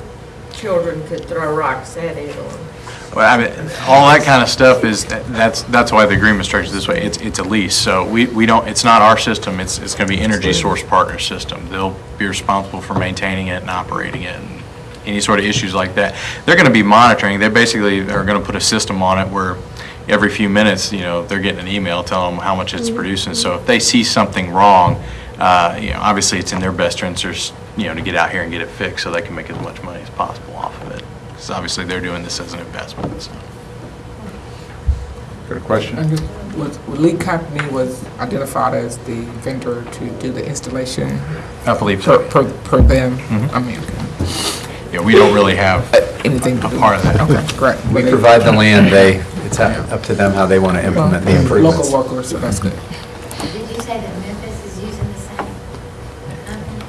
Speaker 8: children could throw rocks at it, or...
Speaker 16: Well, I mean, all that kind of stuff that's why the agreement structured this way. It's a lease, so we don't. It's not our system. It's going to be Energy Source Partners system. They'll be responsible for maintaining it and operating it, and any sort of issues like that. They're going to be monitoring. They basically are going to put a system on it where every few minutes, they're getting an email telling them how much it's producing. So if they see something wrong, obviously it's in their best interest, to get out here and get it fixed so they can make as much money as possible off of it. Because obviously they're doing this as an investment. So.
Speaker 2: Got a question?
Speaker 7: Lee Company was identified as the vendor to do the installation
Speaker 16: I believe so.
Speaker 7: per them.
Speaker 16: Mhm.
Speaker 7: I mean,
Speaker 16: Yeah, we don't really have
Speaker 7: anything
Speaker 16: a part of that.
Speaker 7: Okay, great.
Speaker 9: We provide the land, it's up to them how they want to implement the improvements.
Speaker 7: Local workers, so that's good.
Speaker 17: Did you say that Memphis is using the same company?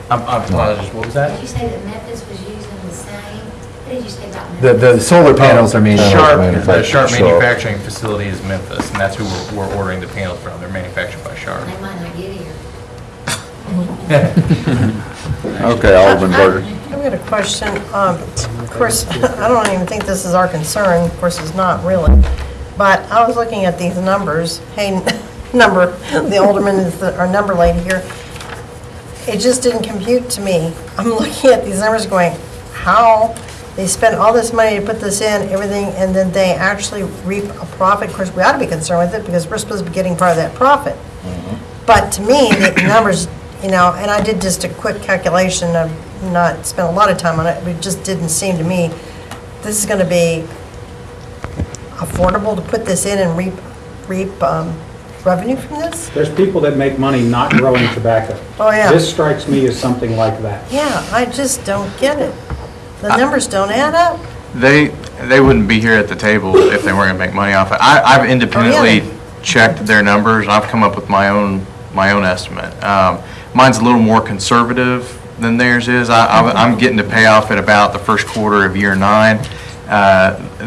Speaker 16: I apologize, what was that?
Speaker 17: Did you say that Memphis was using the same? What did you say about Memphis?
Speaker 9: The solar panels are manufactured.
Speaker 16: The Sharp manufacturing facility is Memphis, and that's who we're ordering the panels from. They're manufactured by Sharp.
Speaker 17: They might not get here.
Speaker 2: Okay, Alderman Berger.
Speaker 6: I've got a question. Of course, I don't even think this is our concern. Of course, it's not really. But I was looking at these numbers. Hey, the alderman is our number lady here. It just didn't compute to me. I'm looking at these numbers going, how they spent all this money to put this in, everything, and then they actually reap a profit. Of course, we ought to be concerned with it because we're supposed to be getting part of that profit. But to me, the numbers, and I did just a quick calculation. I've not spent a lot of time on it, but it just didn't seem to me this is going to be affordable to put this in and reap reap revenue from this?
Speaker 12: There's people that make money not growing tobacco.
Speaker 6: Oh, yeah.
Speaker 12: This strikes me as something like that.
Speaker 6: Yeah, I just don't get it. The numbers don't add up.
Speaker 16: They wouldn't be here at the table if they weren't gonna make money off it. I've independently checked their numbers, and I've come up with my own estimate. Mine's a little more conservative than theirs is. I'm getting to pay off at about the first quarter of year 9.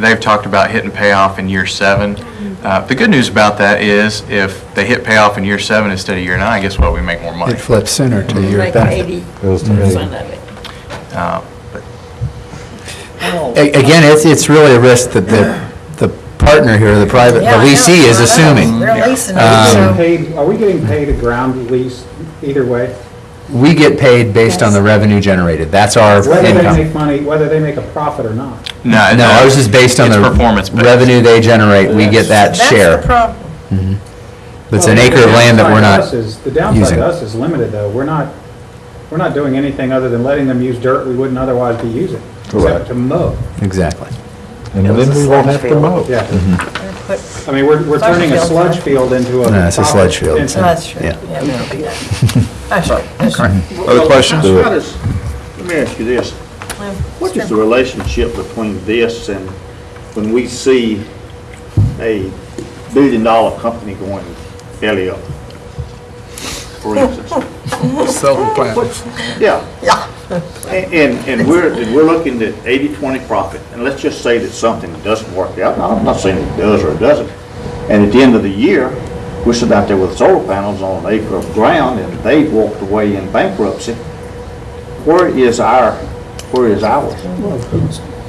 Speaker 16: They've talked about hitting payoff in year 7. The good news about that is if they hit payoff in year 7 instead of year 9, guess what? We make more money.
Speaker 9: It flips sooner to your
Speaker 8: Like
Speaker 9: benefit.
Speaker 8: 80% of it.
Speaker 9: Again, it's really a risk that the partner here, the private, the leasee is assuming.
Speaker 6: They're leasing it,
Speaker 12: Are we getting paid a ground lease either way?
Speaker 9: We get paid based on the revenue generated. That's our
Speaker 12: Whether they
Speaker 9: income.
Speaker 12: make money, whether they make a profit or not.
Speaker 9: No, ours is based on
Speaker 16: it's
Speaker 9: the
Speaker 16: performance-based.
Speaker 9: revenue they generate. We get that
Speaker 6: That's
Speaker 9: share.
Speaker 6: the problem.
Speaker 9: It's an acre of land that we're not
Speaker 12: The downside
Speaker 9: using.
Speaker 12: to us is limited, though. We're not doing anything other than letting them use dirt we wouldn't otherwise be using,
Speaker 15: Correct.
Speaker 12: except to mow.
Speaker 9: Exactly.
Speaker 15: And then we won't have to mow.
Speaker 12: Yeah. I mean, we're turning a sludge field into a.
Speaker 9: No, it's a sludge field.
Speaker 12: into-
Speaker 6: That's true.
Speaker 9: Yeah.
Speaker 6: Yeah, we don't do that. That's right, that's right.
Speaker 2: Other questions?
Speaker 3: How does, let me ask you this. What is the relationship between this and when we see a $1 billion company going belly up, for instance? Yeah.
Speaker 6: Yeah.
Speaker 3: And we're looking at 80/20 profit, and let's just say that something doesn't work out. Now, I'm not saying it does or it doesn't. And at the end of the year, we're sitting out there with solar panels on an acre of ground, and they've walked away in bankruptcy. Where is ours?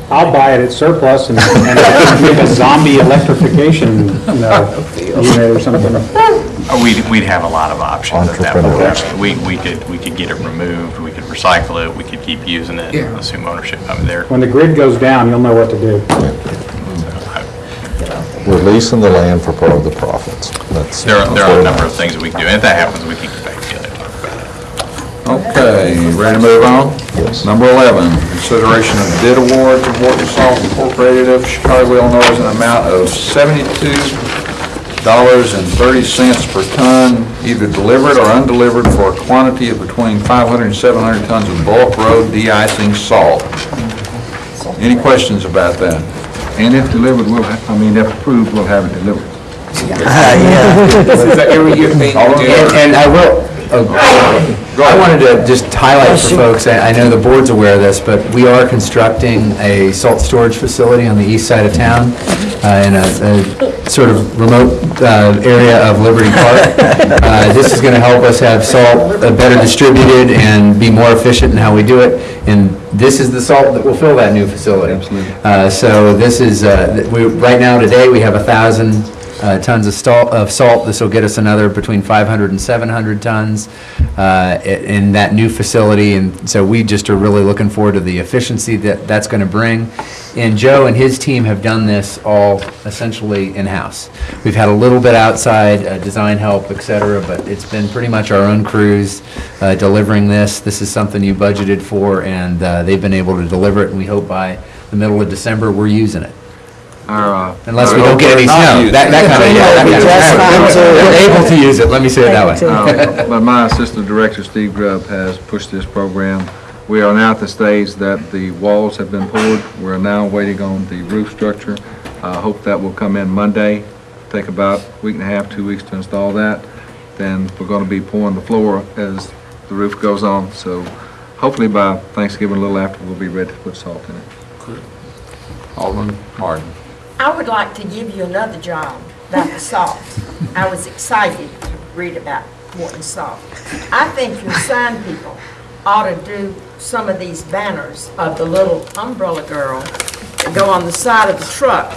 Speaker 12: I'll buy it at surplus and make a zombie electrification, unit or something.
Speaker 16: We'd have a lot of options at that point. We could get it removed, we could recycle it, we could keep using it, assume ownership. I mean,
Speaker 12: When the grid goes down, you'll know what to do.
Speaker 15: We're leasing the land for part of the profits.
Speaker 16: there are a number of things that we can do, and if that happens, we can get back together and talk about it.
Speaker 2: Okay, ready to move on?
Speaker 15: Yes.
Speaker 2: Number 11, consideration of bid award to Morton Salt Incorporated of Chicago, Illinois, in an amount of $72.30 per ton, either delivered or undelivered, for a quantity of between 500 and 700 tons of bulk road de-icing salt. Any questions about that?
Speaker 4: And if delivered, if approved, we'll have it delivered.
Speaker 9: It's an every year thing. And I will, I wanted to just highlight for folks, I know the board's aware of this, but we are constructing a salt storage facility on the east side of town in a sort of remote area of Liberty Park. This is going to help us have salt better distributed and be more efficient in how we do it. And this is the salt that will fill that new facility.
Speaker 4: Absolutely.
Speaker 9: So this is, right now today, we have 1,000 tons of salt. This will get us another between 500 and 700 tons in that new facility. And so we just are really looking forward to the efficiency that that's going to bring. And Joe and his team have done this all essentially in-house. We've had a little bit outside design help, et cetera, but it's been pretty much our own crews delivering this. This is something you budgeted for, and they've been able to deliver it, and we hope by the middle of December, we're using it. Unless we don't get any snow. That kind of, we're able to use it, let me say it that way.
Speaker 4: But my assistant director, Steve Grubb, has pushed this program. We are now at the stage that the walls have been poured. We're now waiting on the roof structure. I hope that will come in Monday. Take about a week and a half, 2 weeks to install that. Then we're going to be pouring the floor as the roof goes on. So hopefully by Thanksgiving, a little after, we'll be ready to put salt in it.
Speaker 2: Alderman Martin.
Speaker 8: I would like to give you another job about the salt. I was excited to read about Morton Salt. I think your sign people ought to do some of these banners of the little umbrella girl that go on the side of the truck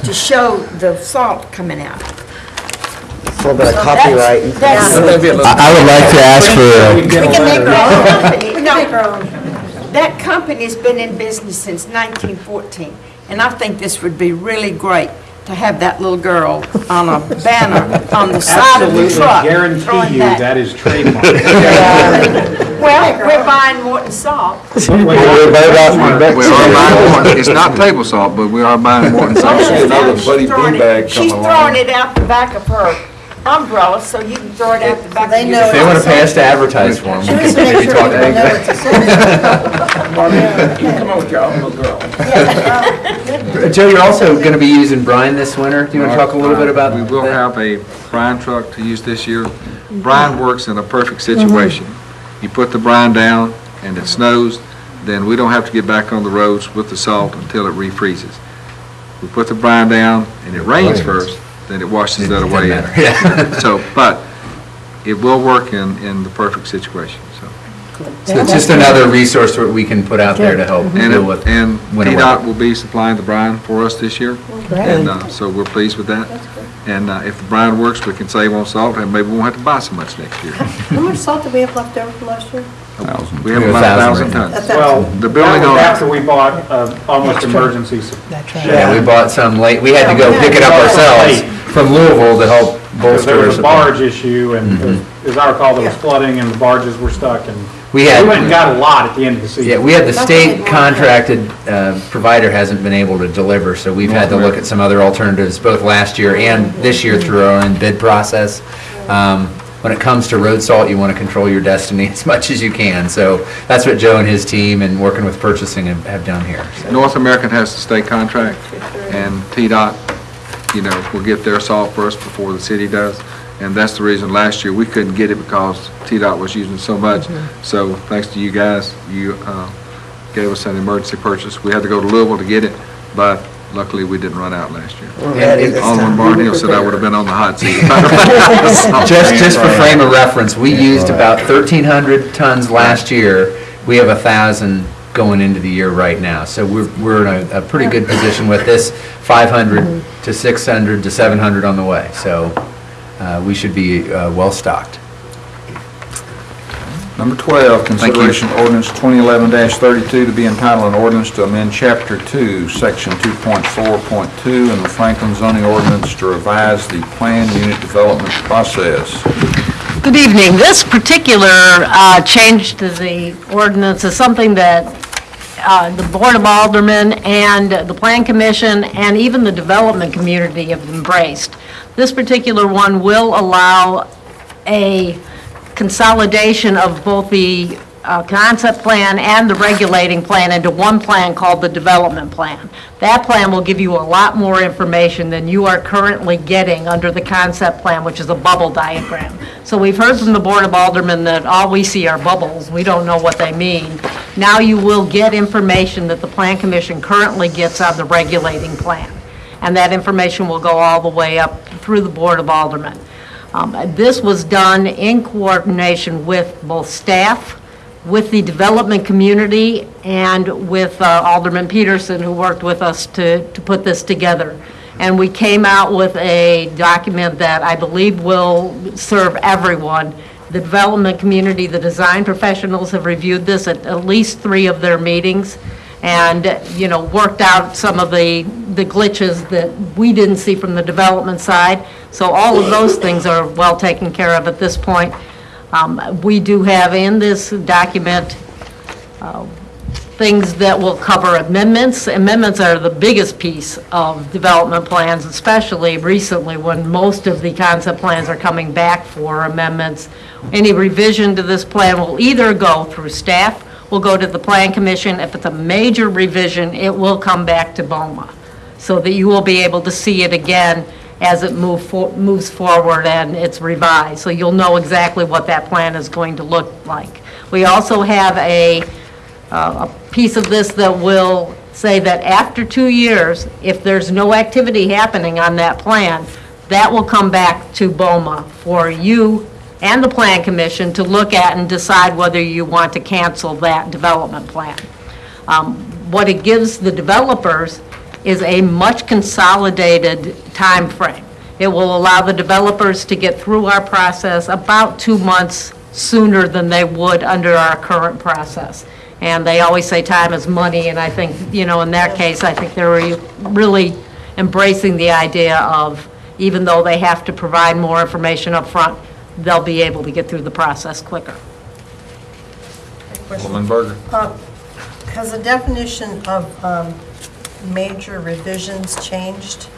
Speaker 8: to show the salt coming out.
Speaker 14: A little bit of copyright.
Speaker 9: I would like to ask for,
Speaker 8: We can make our own company. That company's been in business since 1914, and I think this would be really great to to have that little girl on a banner on the side of the
Speaker 12: Absolutely
Speaker 8: truck.
Speaker 12: guarantee
Speaker 8: throwing
Speaker 12: you that is trademark.
Speaker 8: Well, we're buying Morton salt.
Speaker 4: We are buying Morton, it's not table salt, but we are buying Morton salt.
Speaker 8: She's throwing it out the back of her umbrella, so you can throw it out the back of your.
Speaker 9: If they want to pay us to advertise for them, we can maybe talk about
Speaker 7: Come on with your own little girl.
Speaker 9: that. Joe, you're also going to be using brine this winter. Do you want to talk a little bit about
Speaker 4: We will
Speaker 9: that?
Speaker 4: have a brine truck to use this year. Brine works in a perfect situation. You put the brine down and it snows, then we don't have to get back on the roads with the salt until it refreezes. We put the brine down and it rains first, then it washes that away.
Speaker 9: doesn't matter.
Speaker 4: So, but it will work in the perfect situation, so.
Speaker 9: So it's just another resource that we can put out there to help deal with
Speaker 4: And
Speaker 9: winter
Speaker 4: TDOT
Speaker 9: weather.
Speaker 4: will be supplying the brine for us this year. And so we're pleased with that. And if the brine works, we can save on salt and maybe we won't have to buy so much next year.
Speaker 6: How much salt did we have left over from last year?
Speaker 4: We have about 1,000 tons.
Speaker 12: Well,
Speaker 4: The building
Speaker 12: that was
Speaker 4: on-
Speaker 12: after we bought almost emergency.
Speaker 9: Yeah, we bought some late, we had to go pick it up ourselves from Louisville to help
Speaker 12: Because there
Speaker 9: bolster our
Speaker 12: was a
Speaker 9: supply.
Speaker 12: barge issue, and as I recall, there was flooding, and the barges were stuck, and
Speaker 9: We
Speaker 12: we
Speaker 9: had-
Speaker 12: went and got a lot at the end of the season.
Speaker 9: Yeah, we had the state contracted provider hasn't been able to deliver, so we've had to look at some other alternatives, both last year and this year through our own bid process. When it comes to road salt, you want to control your destiny as much as you can, so that's what Joe and his team and working with purchasing have done here. So.
Speaker 4: North American has the state contract, and TDOT, will get their salt first before the city does. And that's the reason last year we couldn't get it because TDOT was using so much. So thanks to you guys, you gave us an emergency purchase. We had to go to Louisville to get it, but luckily we didn't run out last year. Alderman Barnhill said I would have been on the hot seat.
Speaker 9: Just for frame of reference, we used about 1,300 tons last year. We have 1,000 going into the year right now. So we're in a pretty good position with this 500 to 600 to 700 on the way. So we should be well stocked.
Speaker 2: Number 12, consideration ordinance 2011-32 to be entitled an ordinance to amend Chapter 2, Section 2.4.2 in the Franklin zoning ordinance to revise the planned unit development process.
Speaker 18: Good evening. This particular change to the ordinance is something that the Board of Aldermen and the Plan Commission and even the development community have embraced. This particular one will allow a consolidation of both the concept plan and the regulating plan into one plan called the development plan. That plan will give you a lot more information than you are currently getting under the concept plan, which is a bubble diagram. So we've heard from the Board of Aldermen that all we see are bubbles. We don't know what they mean. Now you will get information that the Plan Commission currently gets on the regulating plan. And that information will go all the way up through the Board of Aldermen. This was done in coordination with both staff, with the development community, and with Alderman Peterson, who worked with us to put this together. And we came out with a document that I believe will serve everyone. The development community, the design professionals have reviewed this at least 3 of their meetings, and, worked out some of the glitches that we didn't see from the development side. So all of those things are well taken care of at this point. We do have in this document things that will cover amendments. Amendments are the biggest piece of development plans, especially recently when most of the concept plans are coming back for amendments. Any revision to this plan will either go through staff, will go to the Plan Commission. If it's a major revision, it will come back to BOMA, so that you will be able to see it again as it moves forward and it's revised. So you'll know exactly what that plan is going to look like. We also have a piece of this that will say that after 2 years, if there's no activity happening on that plan, that will come back to BOMA for you and the Plan Commission to look at and decide whether you want to cancel that development plan. What it gives the developers is a much consolidated time frame. It will allow the developers to get through our process about 2 months sooner than they would under our current process. And they always say time is money, and I think, in that case, I think they're really embracing the idea of, even though they have to provide more information up front, they'll be able to get through the process quicker.
Speaker 2: Alderman Berger.
Speaker 6: Has the definition of major revisions changed?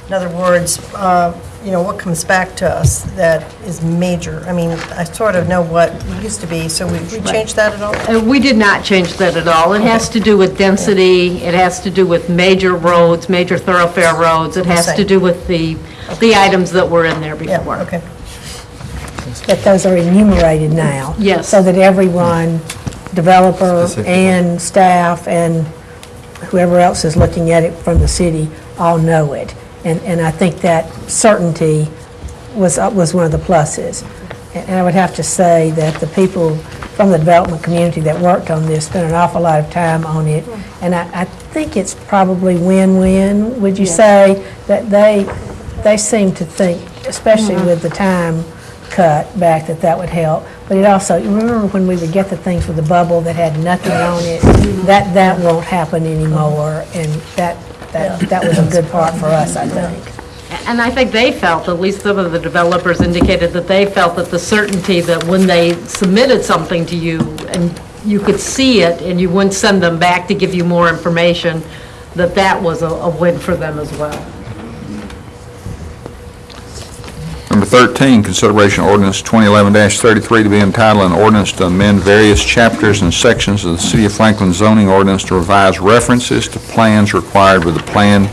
Speaker 6: In other words, what comes back to us that is major? I mean, I sort of know what it used to be, so we changed that at all?
Speaker 18: We did not change that at all. It has to do with density, it has to do with major roads, major thoroughfare roads, it has to do with the items that were in there before.
Speaker 6: Yeah, okay.
Speaker 1: That those are enumerated now.
Speaker 18: Yes.
Speaker 1: So that everyone, developer and staff and whoever else is looking at it from the city, all know it. And I think that certainty was one of the pluses. And I would have to say that the people from the development community that worked on this spent an awful lot of time on it. And I think it's probably win-win, would you say? That they seem to think, especially with the time cut back, that would help. But it also, you remember when we would get the things with the bubble that had nothing on it? That won't happen anymore, and that was a good part for us, I think.
Speaker 18: And I think they felt, at least some of the developers indicated that they felt that the certainty that when they submitted something to you and you could see it and you wouldn't send them back to give you more information, that was a win for them as well.
Speaker 2: Number 13, consideration ordinance 2011-33 to be entitled, an ordinance to amend various chapters and sections of the City of Franklin zoning ordinance to revise references to plans required with the plan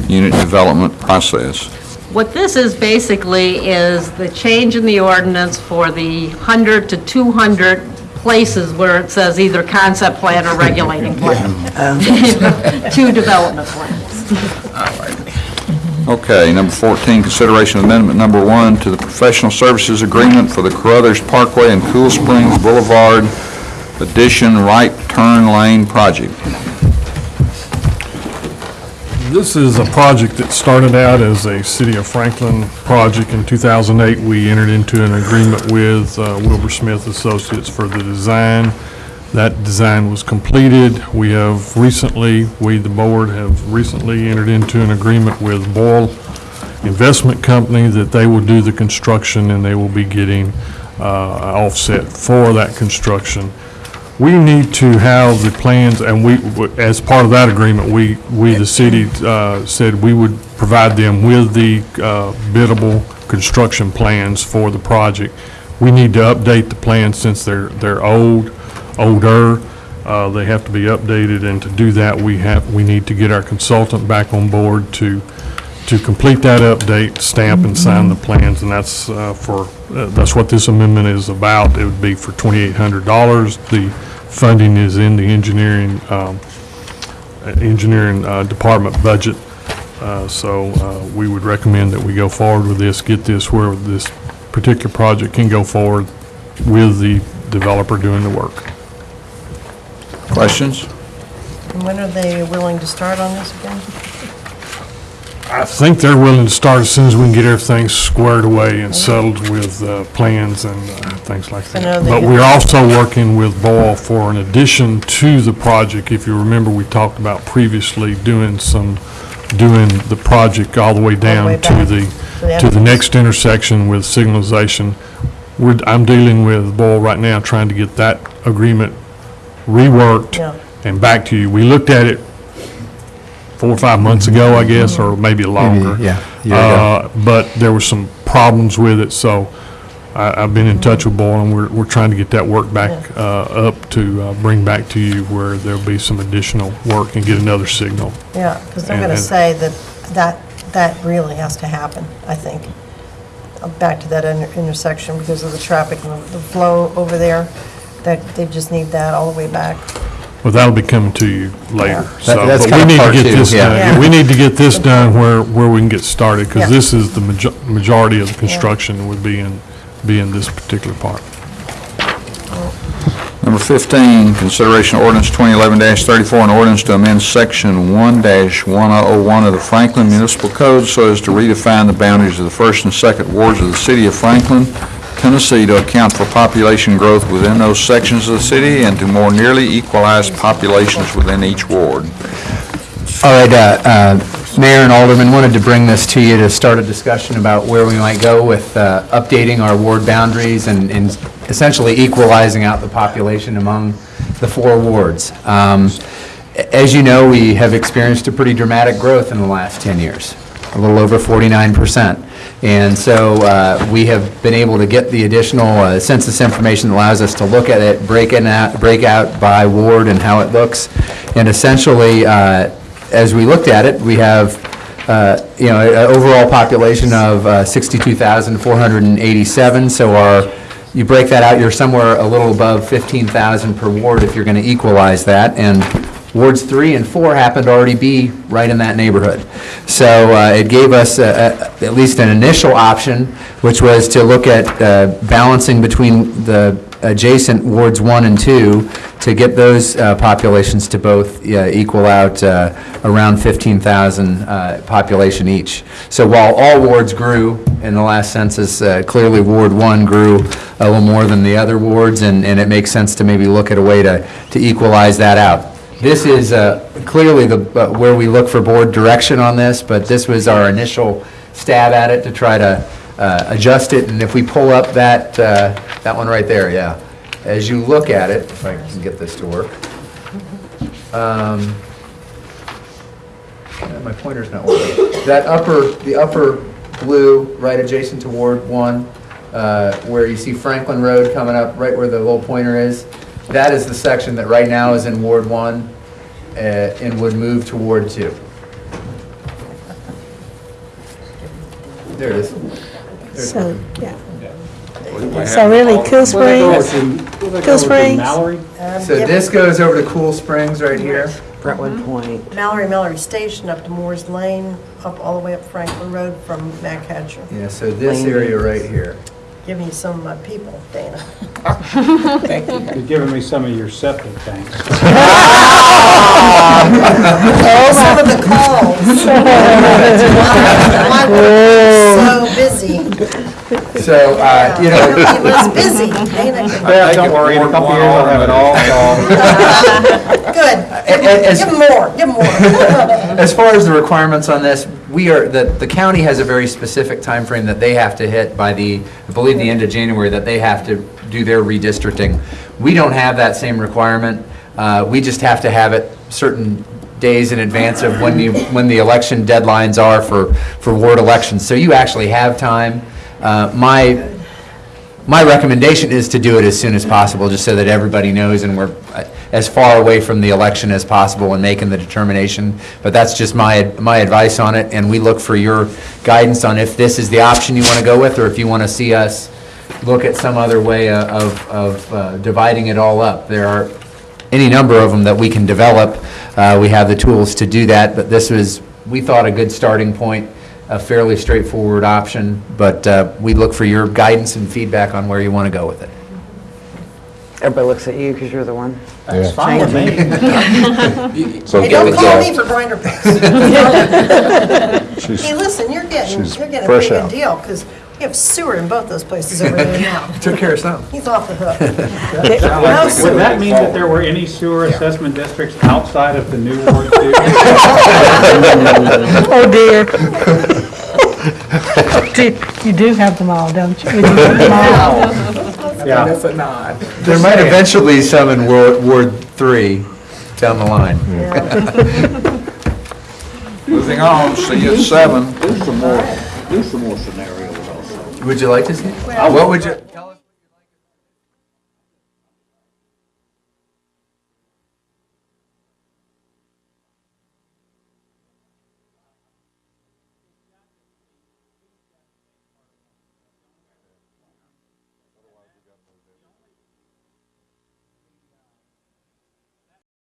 Speaker 2: unit development process.
Speaker 18: What this is basically is the change in the ordinance for the 100 to 200 places where it says either concept plan or regulating plan. Two development plans.
Speaker 2: Okay, number 14, consideration amendment number 1 to the professional services agreement for the Carruthers Parkway and Cool Springs Boulevard addition right turn lane project.
Speaker 11: This is a project that started out as a City of Franklin project. In 2008, we entered into an agreement with Wilbur Smith Associates for the design. That design was completed. We have recently, the board have recently entered into an agreement with Boyle Investment Company that they will do the construction and they will be getting offset for that construction. We need to have the plans, and as part of that agreement, we the city, said we would provide them with the biddable construction plans for the project. We need to update the plans since they're older. They have to be updated, and to do that, we need to get our consultant back on board to complete that update, stamp and sign the plans, and that's that's what this amendment is about. It would be for $2,800. The funding is in the engineering department budget, so we would recommend that we go forward with this, get this where this particular project can go forward with the developer doing the work.
Speaker 2: Questions?
Speaker 6: And when are they willing to start on this again?
Speaker 11: I think they're willing to start as soon as we can get everything squared away and settled with plans and things like that. But we're also working with Boyle for an addition to the project. If you remember, we talked about previously doing the project all the way down to the next intersection with signalization. I'm dealing with Boyle right now, trying to get that agreement reworked and back to you. We looked at it 4 or 5 months ago, I guess, or maybe longer. But there were some problems with it, so I've been in touch with Boyle, and we're trying to get that work back up to bring back to you where there'll be some additional work and get another signal.
Speaker 6: Yeah, because they're going to say that really has to happen, I think. Back to that intersection because of the traffic and the flow over there, that they just need that all the way back.
Speaker 11: Well, that'll be coming to you later.
Speaker 9: That's
Speaker 11: But
Speaker 9: kind
Speaker 11: we
Speaker 9: of
Speaker 11: need to
Speaker 9: part
Speaker 11: get
Speaker 9: two,
Speaker 11: this
Speaker 9: yeah.
Speaker 11: done. We need to get this done where we can get started, because
Speaker 6: Yeah.
Speaker 11: this is the majority of the construction would be in this particular part.
Speaker 2: Number 15, consideration ordinance 2011-34, an ordinance to amend section 1-1001 of the Franklin Municipal Code so as to redefine the boundaries of the first and second wards of the city of Franklin, Tennessee, to account for population growth within those sections of the city and to more nearly equalize populations within each ward.
Speaker 9: All right, Mayor and Alderman, wanted to bring this to you to start a discussion about where we might go with updating our ward boundaries and essentially equalizing out the population among the 4 wards. As you know, we have experienced a pretty dramatic growth in the last 10 years, a little over 49%. And so we have been able to get the additional census information that allows us to look at it, break out by ward and how it looks. And essentially, as we looked at it, we have an overall population of 62,487. So you break that out, you're somewhere a little above 15,000 per ward if you're going to equalize that. And wards 3 and 4 happened to already be right in that neighborhood. So it gave us at least an initial option, which was to look at balancing between the adjacent wards 1 and 2 to get those populations to both equal out around 15,000 population each. So while all wards grew in the last census, clearly Ward 1 grew a little more than the other wards, and it makes sense to maybe look at a way to equalize that out. This is clearly where we look for board direction on this, but this was our initial stab at it to try to adjust it. And if we pull up that one right there, yeah. As you look at it, if I can get this to work. My pointer's not working. The upper blue, right adjacent to Ward 1, where you see Franklin Road coming up, right where the little pointer is. That is the section that right now is in Ward 1 and would move to Ward 2. There it is.
Speaker 1: So, yeah. So really, Cool Springs? Cool Springs?
Speaker 9: So this goes over to Cool Springs right here.
Speaker 14: Brentwood Point.
Speaker 6: Mallory Station up to Moore's Lane, up all the way up Franklin Road from Mac Hatcher.
Speaker 9: Yeah, so this area right here.
Speaker 6: Give me some of my people, Dana.
Speaker 12: Thank you. You're giving me some of your septic tanks.
Speaker 6: Some of the calls. So busy.
Speaker 9: So,
Speaker 6: He was busy. Dana could-
Speaker 12: Yeah, don't worry, in a couple years I'll have it all solved.
Speaker 6: Good. Give him more, give him more.
Speaker 9: As far as the requirements on this, the county has a very specific time frame that they have to hit by I believe the end of January, that they have to do their redistricting. We don't have that same requirement. We just have to have it certain days in advance of when the election deadlines are for ward elections. So you actually have time. My recommendation is to do it as soon as possible, just so that everybody knows and we're as far away from the election as possible and making the determination. But that's just my advice on it, and we look for your guidance on if this is the option you want to go with, or if you want to see us look at some other way of dividing it all up. There are any number of them that we can develop. We have the tools to do that, but this was, we thought, a good starting point. A fairly straightforward option, but we look for your guidance and feedback on where you want to go with it.
Speaker 14: Everybody looks at you because you're the one.
Speaker 12: That's fine with me.
Speaker 15: So
Speaker 6: Hey, don't call me for grinder picks. Hey, listen, you're getting a pretty good deal, because we have sewer in both those places over there now.
Speaker 9: Took care of some.
Speaker 6: He's off the hook.
Speaker 12: Would that mean that there were any sewer assessment districts outside of the new Ward 2?
Speaker 1: Oh, dear. You do have them all, don't you? You do have them all.
Speaker 12: Yeah.
Speaker 7: That's a nod.
Speaker 9: There might eventually be some in Ward 3 down the line.
Speaker 2: Moving on, see you at 7.
Speaker 3: Do some more scenarios also.
Speaker 9: Would you like to see? What would you tell us?